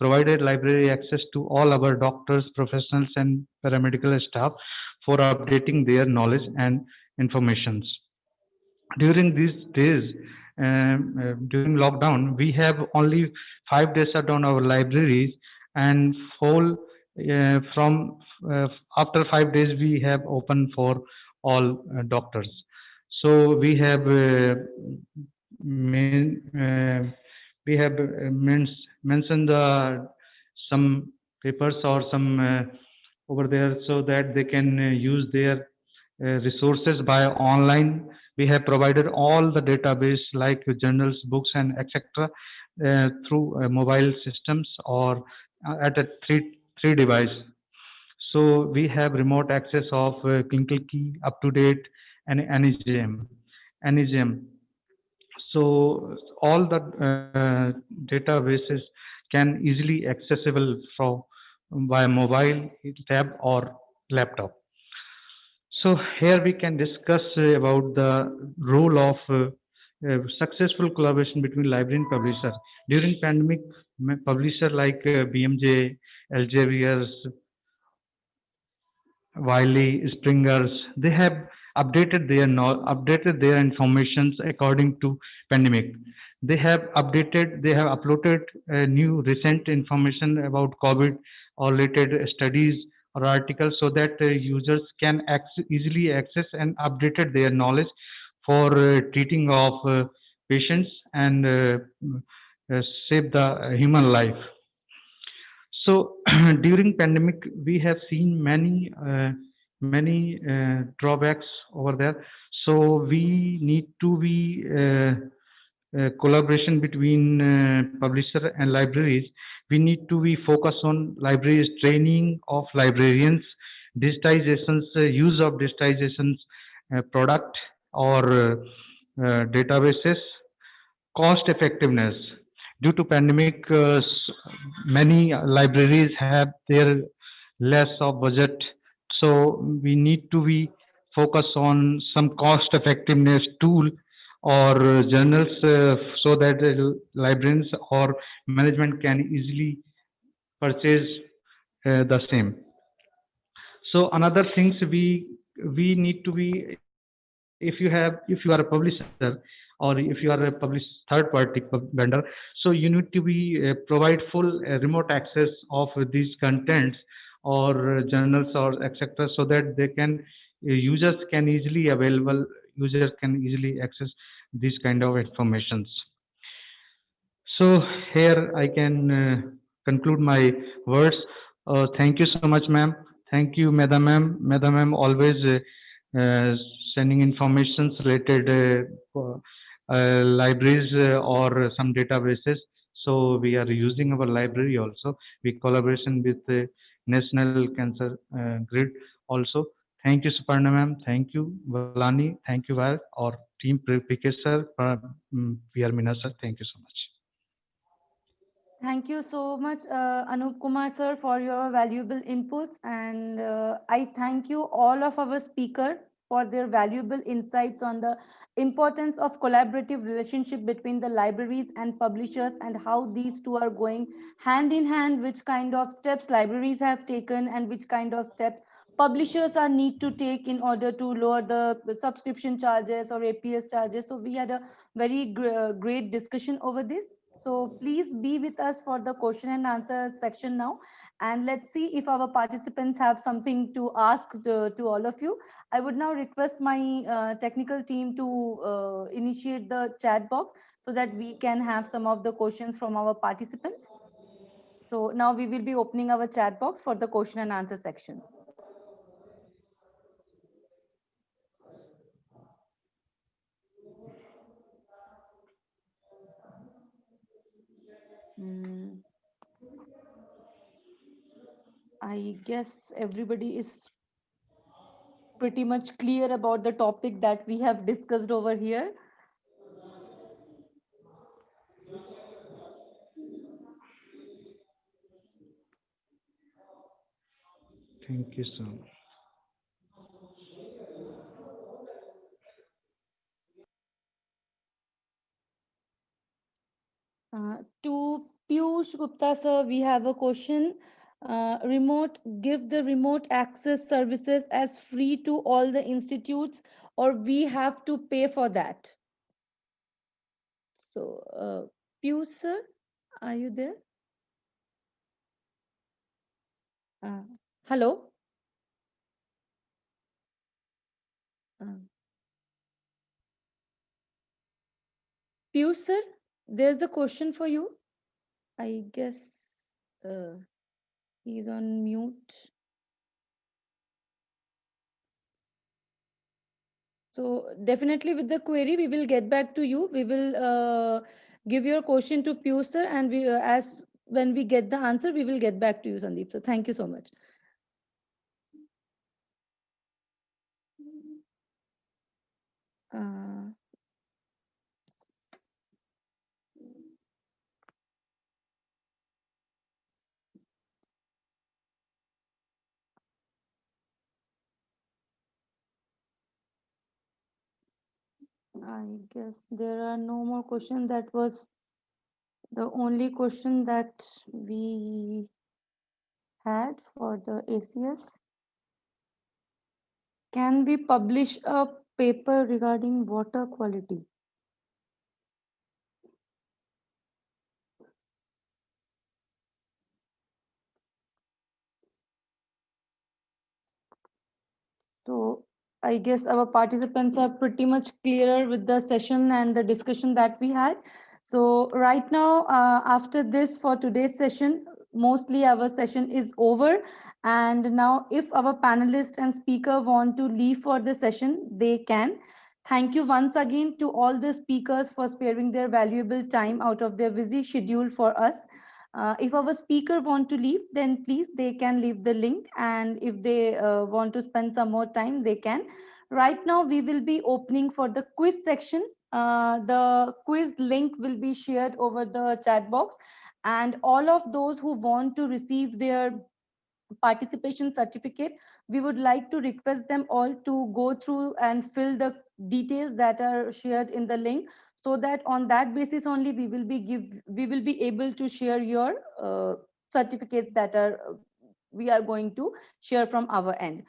[SPEAKER 6] provided library access to all our doctors, professionals, and paramedical staff for updating their knowledge and informations. During these days, during lockdown, we have only 5 days shut down our libraries, and whole from after 5 days we have open for all doctors. So we have main, we have mentioned some papers or some over there so that they can use their resources by online. We have provided all the database like journals, books, and etc. Through mobile systems or at a three device. So we have remote access of clinical key, up to date, and NEGM. So all the databases can easily accessible from by mobile, tab, or laptop. So here we can discuss about the role of successful collaboration between library and publisher. During pandemic, publisher like BMJ, Elsevier, Wiley, Springers, they have updated their informations according to pandemic. They have uploaded new recent information about COVID or related studies or articles so that users can easily access and updated their knowledge for treating of patients and save the human life. So during pandemic, we have seen many drawbacks over there. So we need to be collaboration between publisher and libraries. We need to be focus on libraries training of librarians, digitizations, use of digitizations product or databases, cost effectiveness. Due to pandemic, many libraries have their less of budget, so we need to be focus on some cost effectiveness tool or journals so that librarians or management can easily purchase the same. So another things we need to be, if you are a publisher or if you are a published third party vendor, so you need to be provide full remote access of these contents or journals or etc, so that they can users can easily available, users can easily access these kind of informations. So here I can conclude my words. Thank you so much, ma'am. Thank you, Madam ma'am. Madam ma'am always uh, sending informations related libraries or some databases. So we are using our library also. We collaboration with the National Cancer Grid also. Thank you, Suparna ma'am. Thank you, Valani. Thank you, Val, or team PK sir, PR Mina sir. Thank you so much.
[SPEAKER 1] Thank you so much, Anup Kumar sir, for your valuable inputs. And I thank you all of our speaker for their valuable insights on the importance of collaborative relationship between the libraries and publishers and how these two are going hand in hand, which kind of steps libraries have taken and which kind of steps publishers are need to take in order to lower the subscription charges or APS charges. So we had a very great discussion over this. So please be with us for the question and answer section now. And let's see if our participants have something to ask to all of you. I would now request my technical team to initiate the chat box so that we can have some of the questions from our participants. So now we will be opening our chat box for the question and answer section. I guess everybody is pretty much clear about the topic that we have discussed over here.
[SPEAKER 6] Thank you, sir.
[SPEAKER 1] To Piyush Gupta, sir, we have a question. Give the remote access services as free to all the institutes, or we have to pay for that? So, Piyush, sir, are you there? Hello? Piyush, sir, there's a question for you. I guess he's on mute. So definitely with the query, we will get back to you. We will give your question to Piyush, sir, and we, as when we get the answer, we will get back to you, Sandeep. So thank you so much. Uh, I guess there are no more questions. That was the only question that we had for the ACS. Can we publish a paper regarding water quality? So I guess our participants are pretty much clear with the session and the discussion that we had. So right now, after this for today's session, mostly our session is over. And now if our panelists and speaker want to leave for the session, they can. Thank you once again to all the speakers for sparing their valuable time out of their busy schedule for us. If our speaker want to leave, then please they can leave the link, and if they want to spend some more time, they can. Right now we will be opening for the quiz section. The quiz link will be shared over the chat box, and all of those who want to receive their participation certificate, we would like to request them all to go through and fill the details that are shared in the link, so that on that basis only we will be able to share your certificates that are we are going to share from our end.